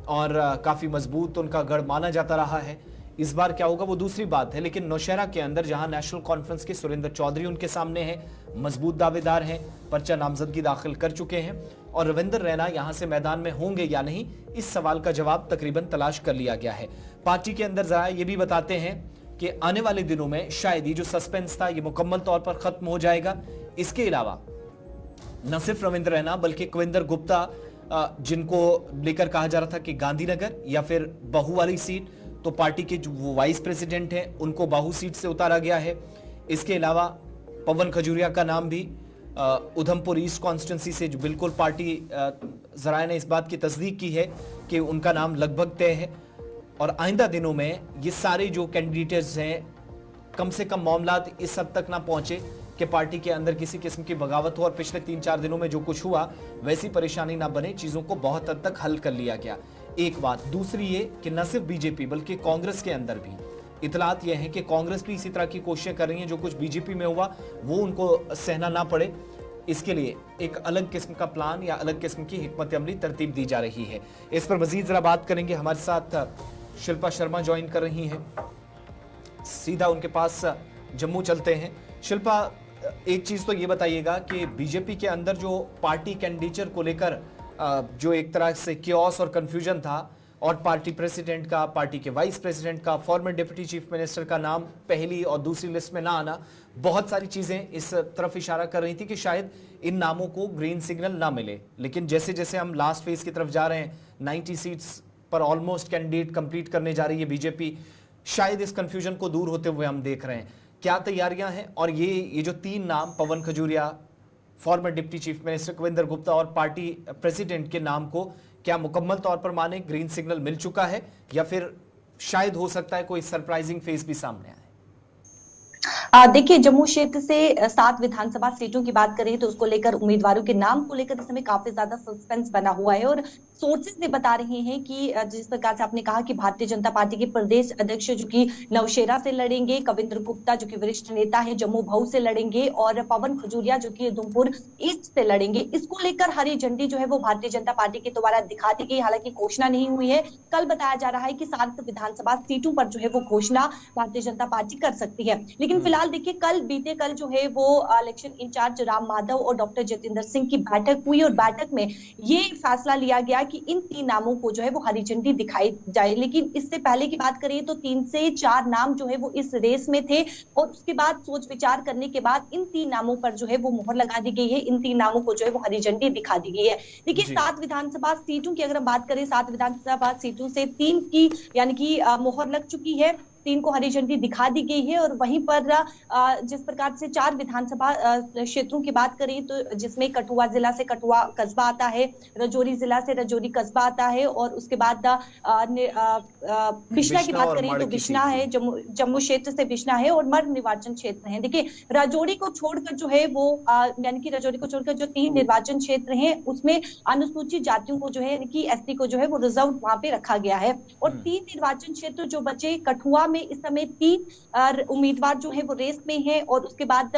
और काफी मजबूत उनका गढ़ माना जाता रहा है। इस बार क्या होगा वो दूसरी बात है, लेकिन नौशहरा के अंदर जहां नेशनल कॉन्फ्रेंस के सुरेंद्र चौधरी उनके सामने हैं, मजबूत दावेदार हैं, पर्चा नामजदगी दाखिल कर चुके हैं और रविंद्र रैना यहां से मैदान में होंगे या नहीं, इस सवाल का जवाब तकरीबन तलाश कर लिया गया है। पार्टी के अंदर जरा ये भी बताते हैं कि आने वाले दिनों में शायद ये जो सस्पेंस था ये मुकम्मल तौर पर खत्म हो जाएगा। इसके अलावा न सिर्फ रविंद्र रैना बल्कि कविंदर गुप्ता जिनको लेकर कहा जा रहा था कि गांधीनगर या फिर बहू वाली सीट, तो पार्टी के जो वो वाइस प्रेसिडेंट हैं उनको बाहू सीट से उतारा गया है। इसके अलावा पवन खजूरिया का नाम भी उधमपुर ईस्ट कॉन्स्टिट्यूंसी से जो बिल्कुल पार्टी जराये ने इस बात की तस्दीक की है कि उनका नाम लगभग तय है और आइंदा दिनों में ये सारे जो कैंडिडेट्स हैं कम से कम मामलात इस हद तक ना पहुंचे कि पार्टी के अंदर किसी किस्म की बगावत हो और पिछले 3-4 दिनों में जो कुछ हुआ वैसी परेशानी ना बने, चीजों को बहुत हद तक हल कर लिया गया। एक बात, दूसरी ये कि न सिर्फ बीजेपी बल्कि कांग्रेस के अंदर भी इतलात यह है कि कांग्रेस भी इसी तरह की कोशिशें कर रही है, जो कुछ बीजेपी में हुआ वो उनको सहना ना पड़े, इसके लिए एक अलग किस्म का प्लान या अलग किस्म की हिकमत अमली तरतीब दी जा रही है। इस पर मजीद जरा बात करेंगे, हमारे साथ शिल्पा शर्मा ज्वाइन कर रही हैं, सीधा उनके पास जम्मू चलते हैं। शिल्पा, एक चीज तो ये बताइएगा कि बीजेपी के अंदर जो पार्टी कैंडिडेचर को लेकर जो एक तरह से क्योस और कंफ्यूजन था और पार्टी प्रेसिडेंट का, पार्टी के वाइस प्रेसिडेंट का, फॉर्मर डिप्टी चीफ मिनिस्टर का नाम पहली और दूसरी लिस्ट में ना आना, बहुत सारी चीजें इस तरफ इशारा कर रही थी कि शायद इन नामों को ग्रीन सिग्नल ना मिले। लेकिन जैसे जैसे हम लास्ट फेज की तरफ जा रहे हैं, 90 सीट्स पर ऑलमोस्ट कैंडिडेट कंप्लीट करने जा रही है बीजेपी, शायद इस कंफ्यूजन को दूर होते हुए हम देख रहे हैं। क्या तैयारियां हैं और ये जो 3 नाम, Pawan Khajuria, former deputy chief minister Kavinder Gupta और पार्टी प्रेसिडेंट के नाम को क्या मुकम्मल तौर पर माने ग्रीन सिग्नल मिल चुका है या फिर शायद हो सकता है कोई सरप्राइजिंग फेस भी सामने आए? देखिए, जम्मू क्षेत्र से 7 विधानसभा सीटों की बात करें तो उसको लेकर उम्मीदवारों के नाम को लेकर इस समय काफी ज्यादा सस्पेंस बना हुआ है और सोर्सेज भी बता रहे हैं कि जिस प्रकार से आपने कहा कि भारतीय जनता पार्टी के प्रदेश अध्यक्ष जो कि नौशेरा से लड़ेंगे, कविंद्र गुप्ता जो कि वरिष्ठ नेता है जम्मू भाऊ से लड़ेंगे और पवन खजूरिया जो कि उधमपुर ईस्ट से लड़ेंगे। इसको लेकर हरी झंडी जो है वो भारतीय जनता पार्टी के द्वारा दिखा दी गई, हालांकि घोषणा नहीं हुई है। कल बताया जा रहा है कि 7 विधानसभा सीटों पर जो है वो घोषणा भारतीय जनता पार्टी कर सकती है। लेकिन फिलहाल देखिए, बीते कल जो है वो इलेक्शन इंचार्ज राम माधव और डॉक्टर जितेंद्र सिंह की बैठक हुई और बैठक में ये फैसला लिया गया कि इन 3 नामों को जो है वो हरी झंडी दिखाई जाए। लेकिन इससे पहले की बात करें तो 3 से 4 नाम जो है वो इस रेस में थे और उसके बाद सोच विचार करने के बाद इन 3 नामों पर जो है वो मुहर लगा दी गई है, इन 3 नामों को जो है वो हरी झंडी दिखा दी गई है। देखिए, 7 विधानसभा सीटों की अगर हम बात करें, 7 विधानसभा सीटों से 3 की यानी कि मुहर लग चुकी है 3 को हरी झंडी दिखा दी गई है। और वहीं पर जिस प्रकार से 4 विधानसभा क्षेत्रों की बात करें तो जिसमें कठुआ जिला से कठुआ कस्बा आता है, रजौरी जिला से रजौरी कस्बा आता है, और उसके बाद बिश्ना की बात करें तो बिश्ना है, जम्मू क्षेत्र से बिश्ना है, और मर्ग निर्वाचन क्षेत्र है। देखिए राजौरी को छोड़कर जो है वो यानी कि राजौरी को छोड़कर जो 3 निर्वाचन क्षेत्र हैं उसमें अनुसूचित जातियों को जो है यानी कि एसटी को जो है वो रिजर्व वहां पे रखा गया है। और 3 निर्वाचन क्षेत्र जो बचे, कठुआ में इस समय 3 उम्मीदवार जो है वो रेस में है, और उसके बाद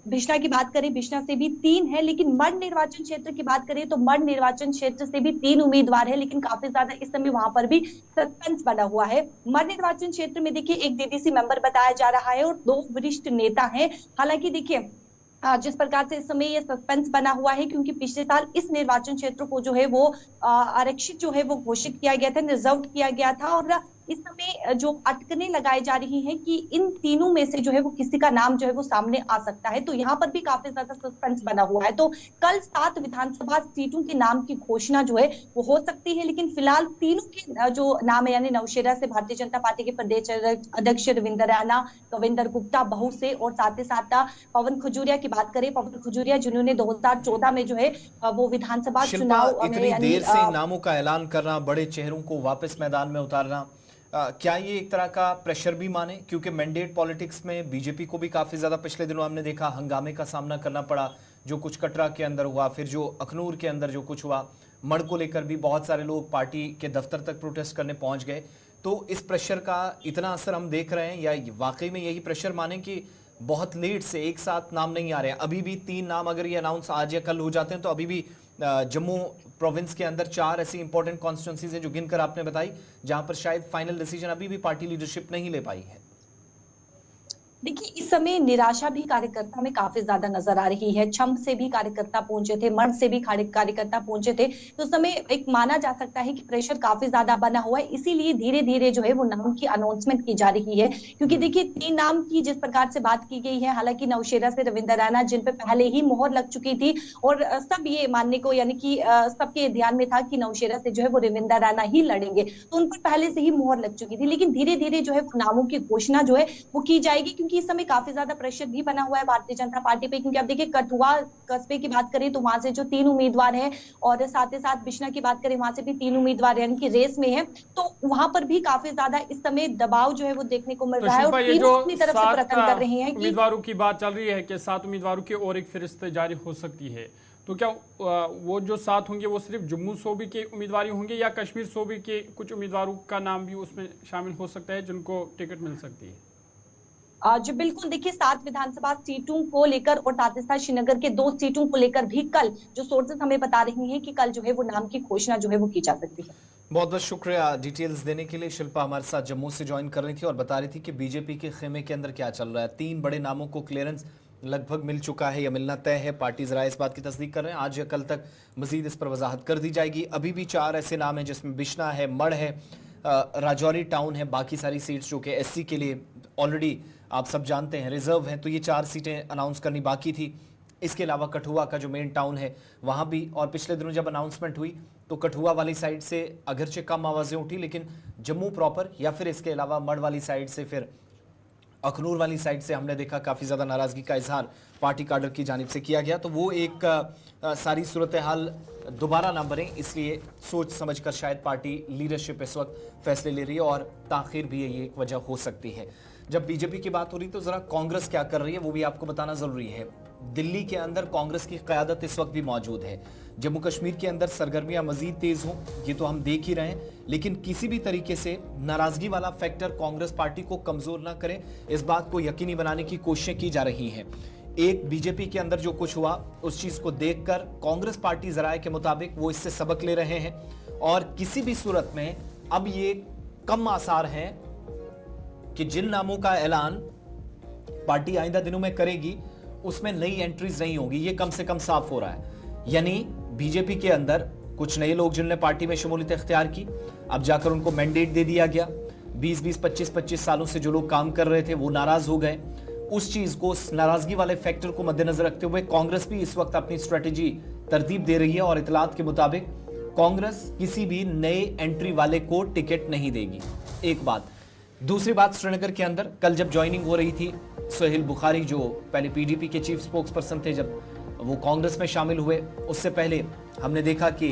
बिश्ना की बात करें, बिश्ना से भी 3 है। लेकिन मर्ग निर्वाचन क्षेत्र की बात करें तो मर्ग निर्वाचन क्षेत्र से भी 3 उम्मीदवार है, लेकिन काफी ज्यादा इस समय वहां पर भी सस्पेंस बना हुआ है। मर्ग निर्वाचन क्षेत्र में देखिए एक डीडीसी मेंबर बताया जा रहा है और 2 वरिष्ठ नेता हैं। हालांकि देखिए जिस प्रकार से इस समय ये सस्पेंस बना हुआ है, क्योंकि पिछले साल इस निर्वाचन क्षेत्र को जो है वो आरक्षित जो है वो घोषित किया गया था, रिजर्व किया गया था, और इस समय जो अटकनें लगाई जा रही हैं कि इन तीनों में से जो है वो किसी का नाम जो है वो सामने आ सकता है। तो यहाँ पर भी काफी ज्यादा सस्पेंस बना हुआ है। तो कल 7 विधानसभा सीटों के नाम की घोषणा जो है वो हो सकती है, लेकिन फिलहाल तीनों के जो नाम है, यानी नौशेरा से भारतीय जनता पार्टी के प्रदेश अध्यक्ष रविंद्र रैना, कविंदर गुप्ता बहू से, और साथ ही साथ पवन खजूरिया की बात करें, पवन खजूरिया जिन्होंने 2014 में जो है वो विधानसभा चुनाव इतनी देर से नामों का ऐलान करना, बड़े चेहरों को वापस मैदान में उतारना, क्या ये एक तरह का प्रेशर भी माने? क्योंकि मैंडेट पॉलिटिक्स में बीजेपी को भी काफी ज्यादा पिछले दिनों हमने देखा हंगामे का सामना करना पड़ा, जो कुछ कटरा के अंदर हुआ, फिर जो अखनूर के अंदर जो कुछ हुआ, मड़ को लेकर भी बहुत सारे लोग पार्टी के दफ्तर तक प्रोटेस्ट करने पहुंच गए। तो इस प्रेशर का इतना असर हम देख रहे हैं, या वाकई में यही प्रेशर माने कि बहुत लेट से एक साथ नाम नहीं आ रहे हैं? अभी भी 3 नाम अगर ये अनाउंस आज या कल हो जाते हैं तो अभी भी जम्मू प्रोविंस के अंदर 4 ऐसी इंपॉर्टेंट कॉन्स्टिट्यूंसीज हैं जो गिनकर आपने बताई, जहां पर शायद फाइनल डिसीजन अभी भी पार्टी लीडरशिप नहीं ले पाई है। देखिए इस समय निराशा भी कार्यकर्ता में काफी ज्यादा नजर आ रही है। छम्ब से भी कार्यकर्ता पहुंचे थे, मर्ग से भी कार्यकर्ता पहुंचे थे, तो उस समय एक माना जा सकता है कि प्रेशर काफी ज्यादा बना हुआ है। इसीलिए धीरे धीरे जो है वो नाम की अनाउंसमेंट की जा रही है, क्योंकि देखिए 3 नाम की जिस प्रकार से बात की गई है, हालांकि नौशेरा से रविंद्र रैना जिन पे पहले ही मोहर लग चुकी थी, और सब ये मानने को यानी कि सबके ध्यान में था कि नौशेरा से जो है वो रविंद्र रैना ही लड़ेंगे, तो उन पर पहले से ही मोहर लग चुकी थी। लेकिन धीरे धीरे जो है नामों की घोषणा जो है वो की जाएगी, क्योंकि इस समय काफी ज्यादा प्रेशर भी बना हुआ है भारतीय जनता पार्टी पे। क्योंकि अब देखिए कठुआ कस्बे की बात करें तो वहां से जो 3 उम्मीदवार हैं, और साथ ही साथ बिश्ना की बात करें वहां से भी 3 उम्मीदवार यानी कि रेस में है, तो वहां पर भी काफी ज्यादा इस समय दबाव जो है वो देखने को मिल रहा है, और तीनों अपनी तरफ से प्रयत्न कर रहे हैं कि उम्मीदवारों की बात चल रही है कि 7 उम्मीदवारों की और एक फहरिस्त जारी हो सकती है। तो क्या वो जो 7 होंगे वो सिर्फ जम्मू सूबे के उम्मीदवार होंगे, या कश्मीर सूबे के कुछ उम्मीदवारों का नाम भी उसमें शामिल हो सकता है जिनको टिकट मिल सकती है? जो बिल्कुल देखिए 7 विधानसभा सीटों को लेकर और साथ ही साथ श्रीनगर के 2 सीटों को लेकर भी कल जो सोर्सेस हमें बता रही हैं कि कल जो है वो नाम की घोषणा जो है वो की जा सकती है। बहुत बहुत शुक्रिया डिटेल्स देने के लिए। शिल्पा हमारे साथ जम्मू से ज्वाइन कर रही थी और बता रही थी कि बीजेपी के खेमे के अंदर क्या चल रहा है। 3 बड़े नामों को क्लियरेंस लगभग मिल चुका है या मिलना तय है। पार्टी जरा इस बात की तस्दीक कर रहे हैं, आज या कल तक मजीद इस पर वजाहत कर दी जाएगी। अभी भी 4 ऐसे नाम हैं जिसमें बिश्ना है, मड़ है, राजौरी टाउन है, बाकी सारी सीट्स जो कि एससी के लिए ऑलरेडी आप सब जानते हैं रिजर्व हैं, तो ये 4 सीटें अनाउंस करनी बाकी थी। इसके अलावा कठुआ का जो मेन टाउन है वहाँ भी, और पिछले दिनों जब अनाउंसमेंट हुई तो कठुआ वाली साइड से अगरचे कम आवाज़ें उठी, लेकिन जम्मू प्रॉपर या फिर इसके अलावा मड़ वाली साइड से, फिर अखनूर वाली साइड से हमने देखा काफ़ी ज़्यादा नाराज़गी का इजहार पार्टी काडर की जानिब से किया गया। तो वो एक सारी सूरत हाल दोबारा ना बने, इसलिए सोच समझ कर शायद पार्टी लीडरशिप इस वक्त फैसले ले रही है, और ताखिर भी ये एक वजह हो सकती है। जब बीजेपी की बात हो रही तो ज़रा कांग्रेस क्या कर रही है वो भी आपको बताना ज़रूरी है। दिल्ली के अंदर कांग्रेस की क़यादत इस वक्त भी मौजूद है। जम्मू कश्मीर के अंदर सरगर्मियां मजीद तेज हों ये तो हम देख ही रहे हैं, लेकिन किसी भी तरीके से नाराजगी वाला फैक्टर कांग्रेस पार्टी को कमजोर ना करे, इस बात को यकीनी बनाने की कोशिशें की जा रही हैं। एक बीजेपी के अंदर जो कुछ हुआ उस चीज को देखकर कांग्रेस पार्टी जराये के मुताबिक वो इससे सबक ले रहे हैं, और किसी भी सूरत में अब ये कम आसार हैं कि जिन नामों का ऐलान पार्टी आइंदा दिनों में करेगी उसमें नई एंट्रीज नहीं होगी, ये कम से कम साफ हो रहा है। यानी बीजेपी के अंदर कुछ नए लोग जिन्होंने पार्टी में शमूलियत इख्तियार की, अब जाकर उनको मैंडेट दे दिया गया। 20-20, 25-25 सालों से जो लोग काम कर रहे थे वो नाराज हो गए। उस चीज को, उस नाराजगी वाले फैक्टर को मद्देनजर रखते हुए कांग्रेस भी इस वक्त अपनी स्ट्रेटेजी तरतीब दे रही है, और इतलात के मुताबिक कांग्रेस किसी भी नए एंट्री वाले को टिकट नहीं देगी। एक बात, दूसरी बात, श्रीनगर के अंदर कल जब ज्वाइनिंग हो रही थी, सोहेल बुखारी जो पहले पीडीपी के चीफ स्पोक्स पर्सन थे, जब वो कांग्रेस में शामिल हुए, उससे पहले हमने देखा कि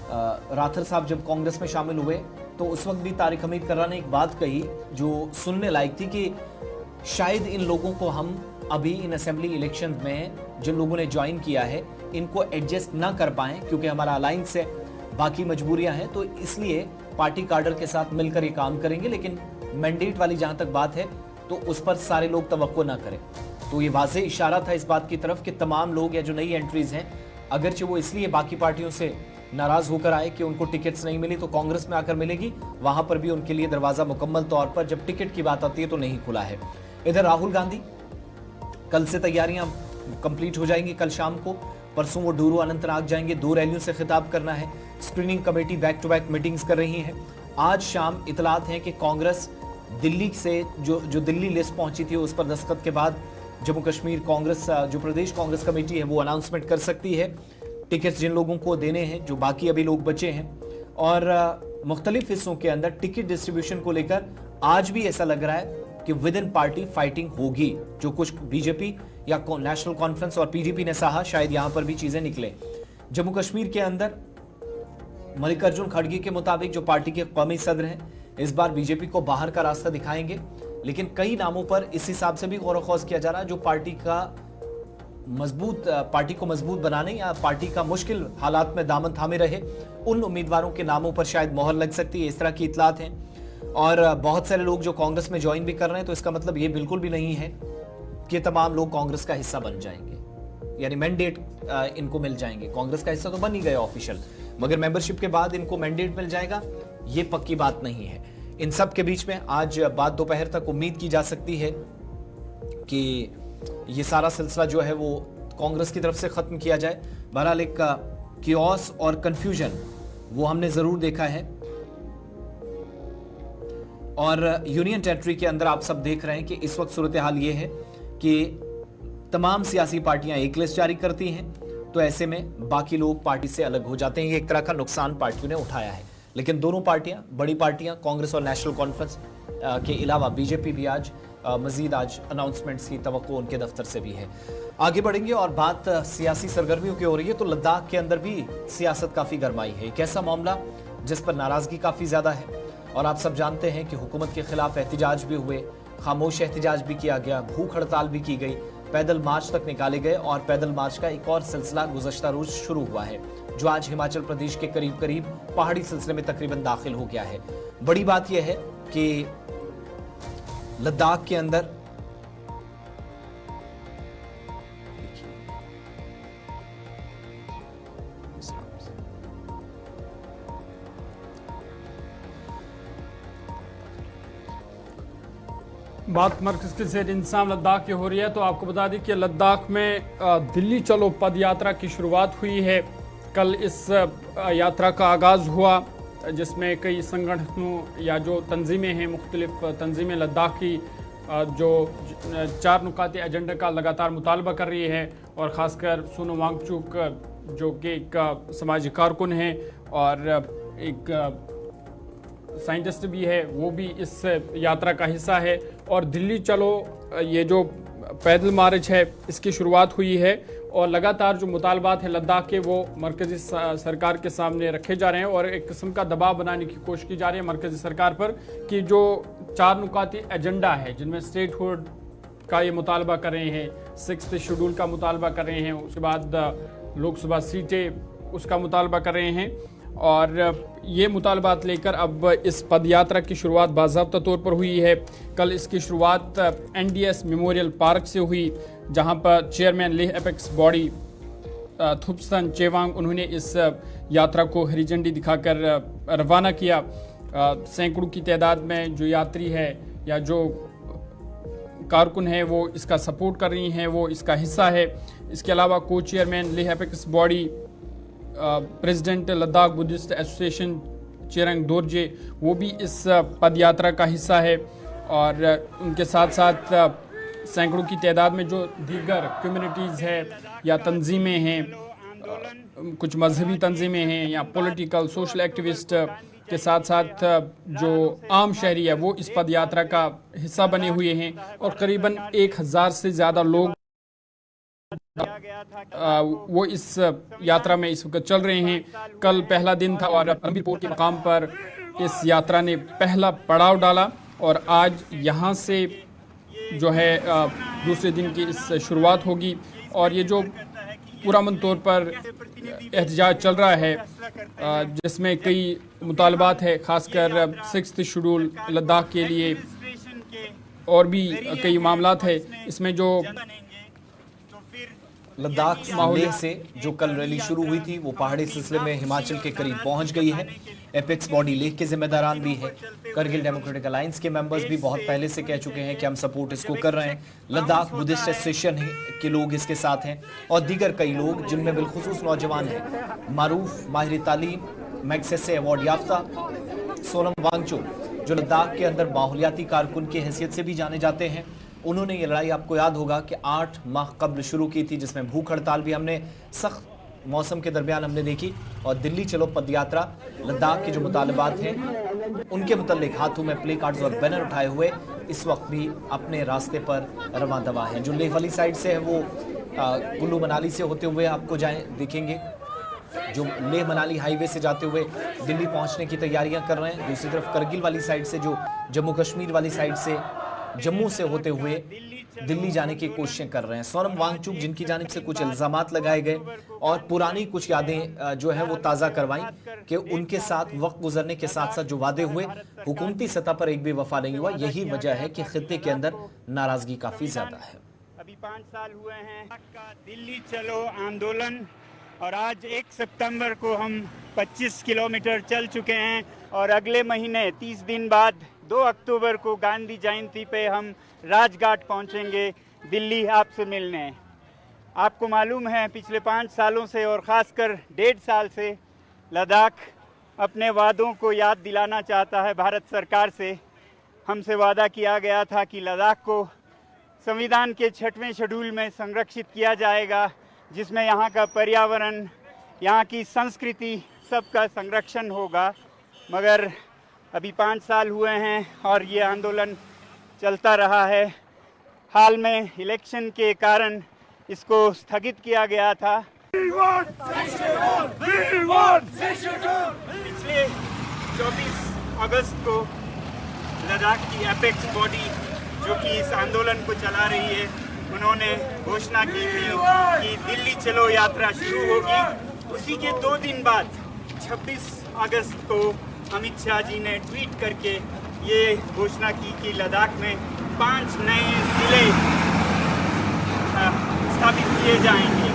राठौर साहब जब कांग्रेस में शामिल हुए तो उस वक्त भी तारिक हमीद कर्रा ने एक बात कही जो सुनने लायक थी कि शायद इन लोगों को हम अभी इन असेंबली इलेक्शन में जिन लोगों ने ज्वाइन किया है इनको एडजस्ट ना कर पाएं, क्योंकि हमारा अलायंस है, बाकी मजबूरियां हैं, तो इसलिए पार्टी कार्डर के साथ मिलकर ये काम करेंगे, लेकिन मैंडेट वाली जहां तक बात है तो उस पर सारे लोग तवक्को ना करें। तो ये वाज़े इशारा था इस बात की तरफ कि तमाम लोग या जो नई एंट्रीज हैं, अगरचे वो इसलिए बाकी पार्टियों से नाराज होकर आए कि उनको टिकट्स नहीं मिली तो कांग्रेस में आकर मिलेगी, वहां पर भी उनके लिए दरवाजा मुकम्मल तौर पर जब टिकट की बात आती है तो नहीं खुला है। इधर राहुल गांधी, कल से तैयारियां कंप्लीट हो जाएंगी, कल शाम को, परसों वो डूरू अनंतनाग जाएंगे, 2 रैलियों से खिताब करना है, screening committee back to back meetings कर रही है। आज शाम इतलात हैं कि कांग्रेस दिल्ली से जो दिल्ली लिस्ट पहुंची थी उस पर दस्तखत के बाद जम्मू कश्मीर कांग्रेस जो प्रदेश कांग्रेस कमेटी है वो अनाउंसमेंट कर सकती है टिकट्स जिन लोगों को देने हैं, जो बाकी अभी लोग बचे हैं। और मुख्तलिफ हिस्सों के अंदर टिकट डिस्ट्रीब्यूशन को लेकर आज भी ऐसा लग रहा है कि विद इन पार्टी फाइटिंग होगी, जो कुछ बीजेपी या नेशनल कॉन्फ्रेंस और पीडीपी ने कहा, शायद यहां पर भी चीजें निकले। जम्मू कश्मीर के अंदर मल्लिकार्जुन खड़गे के मुताबिक जो पार्टी के कौमी सदर हैं, इस बार बीजेपी को बाहर का रास्ता दिखाएंगे, लेकिन कई नामों पर इस हिसाब से भी गौर खौज किया जा रहा है जो पार्टी को मजबूत बनाने या पार्टी का मुश्किल हालात में दामन थामे रहे, उन उम्मीदवारों के नामों पर शायद मोहर लग सकती है, इस तरह की इतलात हैं। और बहुत सारे लोग जो कांग्रेस में ज्वाइन भी कर रहे हैं, तो इसका मतलब ये बिल्कुल भी नहीं है कि तमाम लोग कांग्रेस का हिस्सा बन जाएंगे, यानी मैंडेट इनको मिल जाएंगे। कांग्रेस का हिस्सा तो बन ही गए ऑफिशियल, मगर मेंबरशिप के बाद इनको मैंडेट मिल जाएगा, ये पक्की बात नहीं है। इन सब के बीच में आज बाद दोपहर तक उम्मीद की जा सकती है कि ये सारा सिलसिला जो है वो कांग्रेस की तरफ से खत्म किया जाए। बहरहाल एक कियोस और कंफ्यूजन वो हमने जरूर देखा है, और यूनियन टेरिटरी के अंदर आप सब देख रहे हैं कि इस वक्त सूरत हाल ये है कि तमाम सियासी पार्टियां एक लिस्ट जारी करती हैं, तो ऐसे में बाकी लोग पार्टी से अलग हो जाते हैं। ये एक तरह का नुकसान पार्टियों ने उठाया है, लेकिन दोनों पार्टियां, बड़ी पार्टियां कांग्रेस और नेशनल कॉन्फ्रेंस के अलावा बीजेपी भी आज मजीद आज अनाउंसमेंट्स की तवक्को उनके दफ्तर से भी है। आगे बढ़ेंगे और बात सियासी सरगर्मियों की हो रही है, तो लद्दाख के अंदर भी सियासत काफी गरमाई है। एक ऐसा मामला जिस पर नाराजगी काफी ज्यादा है, और आप सब जानते हैं कि हुकूमत के खिलाफ एहतजाज भी हुए, खामोश एहतजाज भी किया गया, भूख हड़ताल भी की गई, पैदल मार्च तक निकाले गए, और पैदल मार्च का एक और सिलसिला गुज़श्ता रोज शुरू हुआ है, जो आज हिमाचल प्रदेश के करीब करीब पहाड़ी सिलसिले में तकरीबन दाखिल हो गया है। बड़ी बात यह है कि लद्दाख के अंदर बात मरकज के ज़ेर इंतज़ाम लद्दाख की हो रही है, तो आपको बता दें कि लद्दाख में दिल्ली चलो पद यात्रा की शुरुआत हुई है। कल इस यात्रा का आगाज़ हुआ, जिसमें कई संगठनों या जो तंजीमें हैं, मुख्तलिफ तंजीमें लद्दाख की जो 4 नुकाती एजेंडा का लगातार मुतालबा कर रही है, और ख़ासकर सोनम वांगचुक जो कि एक समाजी कारकुन है और एक साइंटिस्ट भी है, वो भी इस यात्रा का हिस्सा है। और दिल्ली चलो ये जो पैदल मार्च है इसकी शुरुआत हुई है, और लगातार जो मुतालबात है लद्दाख के वो मरकज़ी सरकार के सामने रखे जा रहे हैं, और एक किस्म का दबाव बनाने की कोशिश की जा रही है मरकज़ी सरकार पर कि जो 4 नुकाती एजेंडा है जिनमें स्टेटहुड का ये मुतालबा कर रहे हैं, 6th शेड्यूल का मुतालबा कर रहे हैं, उसके बाद लोकसभा सीटें उसका मुतालबा कर रहे हैं, और ये मुतालबात लेकर अब इस पदयात्रा की शुरुआत बाज़ाब्ता तौर पर हुई है। कल इसकी शुरुआत NDS मेमोरियल पार्क से हुई, जहां पर chairman Leh apex body Thupstan Chhewang उन्होंने इस यात्रा को हरी झंडी दिखाकर रवाना किया। सैकड़ों की तादाद में जो यात्री है या जो कारकुन है वो इसका सपोर्ट कर रही हैं, वो इसका हिस्सा है। इसके अलावा को chairman Leh apex body president Ladakh Buddhist association Chering Dorje वो भी इस पदयात्रा का हिस्सा है, और उनके साथ साथ सैकड़ों की तादाद में जो दीगर कम्युनिटीज़ है या तंजीमें हैं, कुछ मजहबी तंजीमें हैं या पॉलिटिकल सोशल एक्टिविस्ट के साथ साथ जो आम शहरी है वो इस पद यात्रा का हिस्सा बने हुए हैं और करीबन 1000 से ज़्यादा लोग वो इस यात्रा में इस वक्त चल रहे हैं। कल पहला दिन था और अम्बिरपुर के मकाम पर इस यात्रा ने पहला पड़ाव डाला और आज यहाँ से जो है दूसरे दिन की इस शुरुआत होगी। और ये जो पुरअमन तौर पर एहतजाज चल रहा है जिसमें कई मुतालबात है, खासकर 6th शेड्यूल लद्दाख के लिए और भी कई मामलात है। इसमें जो लद्दाख लेह से जो कल रैली शुरू हुई थी वो पहाड़ी सिलसिले में हिमाचल के करीब पहुंच गई है। एपेक्स बॉडी लेह के जिम्मेदारान भी है। करगिल डेमोक्रेटिक अलायंस के मेंबर्स भी बहुत पहले से कह चुके हैं कि हम सपोर्ट इसको कर रहे हैं। लद्दाख बुद्धिस्ट एसोसिएशन के लोग इसके साथ हैं और दीगर कई लोग जिनमें बिलखुसूस नौजवान हैं। मारूफ माहिर तालीम मैग्सेसे अवार्ड याफ्ता सोनम वांगचुक जो लद्दाख के अंदर माहौलियाती कारकुन की हैसियत से भी जाने जाते हैं, उन्होंने ये लड़ाई आपको याद होगा कि 8 माह कबल शुरू की थी, जिसमें भूख हड़ताल भी हमने सख्त मौसम के दरमियान हमने देखी। और दिल्ली चलो पदयात्रा लद्दाख के जो मुतालबात हैं उनके मुतालिक हाथों में प्ले कार्ड्स और बैनर उठाए हुए इस वक्त भी अपने रास्ते पर रवां दवा है। जो लेह वाली साइड से है वो कुल्लू मनाली से होते हुए आपको देखेंगे। जो लेह मनाली हाईवे से जाते हुए दिल्ली पहुंचने की तैयारियां कर रहे हैं। दूसरी तरफ करगिल वाली साइड से जो जम्मू कश्मीर वाली साइड से जम्मू से होते हुए दिल्ली जाने की कोशिशें कर रहे हैं। सोनम वांगचुक जिनकी जानिब से कुछ इल्जामात लगाए गए और पुरानी कुछ यादें जो है वो ताज़ा करवाई कि उनके साथ वक्त गुजरने के साथ साथ जो वादे हुए हुकूमती सतह पर एक भी वफा नहीं हुआ। यही वजह है कि खित्ते के अंदर नाराजगी काफ़ी ज़्यादा है। अभी 5 साल हुए हैं दिल्ली चलो आंदोलन और आज 1 सितंबर को हम 25 किलोमीटर चल चुके हैं और अगले महीने 30 दिन बाद 2 अक्टूबर को गांधी जयंती पे हम राजघाट पहुंचेंगे दिल्ली आपसे मिलने। आपको मालूम है पिछले 5 सालों से और ख़ासकर 1.5 साल से लद्दाख अपने वादों को याद दिलाना चाहता है भारत सरकार से। हमसे वादा किया गया था कि लद्दाख को संविधान के 6वें शेड्यूल में संरक्षित किया जाएगा, जिसमें यहाँ का पर्यावरण, यहाँ की संस्कृति सबका संरक्षण होगा। मगर अभी 5 साल हुए हैं और ये आंदोलन चलता रहा है। हाल में इलेक्शन के कारण इसको स्थगित किया गया था। पिछले 24 अगस्त को लद्दाख की एपेक्स बॉडी जो कि इस आंदोलन को चला रही है, उन्होंने घोषणा की थी कि दिल्ली चलो यात्रा शुरू होगी। उसी के 2 दिन बाद 26 अगस्त को अमित शाह जी ने ट्वीट करके ये घोषणा की कि लद्दाख में 5 नए जिले स्थापित किए जाएंगे।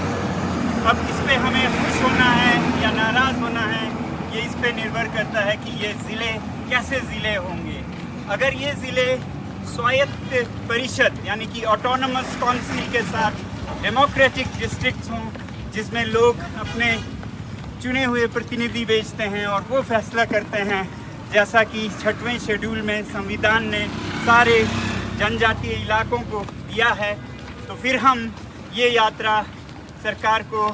अब इस पे हमें खुश होना है या नाराज़ होना है, ये इस पे निर्भर करता है कि ये ज़िले कैसे ज़िले होंगे। अगर ये ज़िले स्वायत्त परिषद यानी कि ऑटोनमस काउंसिल के साथ डेमोक्रेटिक डिस्ट्रिक्ट्स हों, जिसमें लोग अपने चुने हुए प्रतिनिधि भेजते हैं और वो फैसला करते हैं, जैसा कि 6वें शेड्यूल में संविधान ने सारे जनजातीय इलाकों को दिया है, तो फिर हम ये यात्रा सरकार को,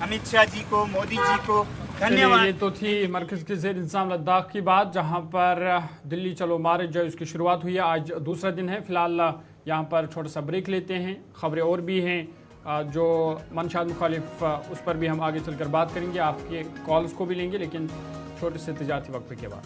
अमित शाह जी को, मोदी जी को धन्यवाद। ये तो थी मरकज़ के ज़ेर इंतज़ाम लद्दाख की बात, जहां पर दिल्ली चलो मार्च जो उसकी शुरुआत हुई है। आज दूसरा दिन है। फिलहाल यहाँ पर छोटा सा ब्रेक लेते हैं। खबरें और भी हैं जो मंशात मुखालिफ, उस पर भी हम आगे चलकर बात करेंगे। आपके कॉल्स को भी लेंगे, लेकिन छोटे से तजारती वक्फे के बाद।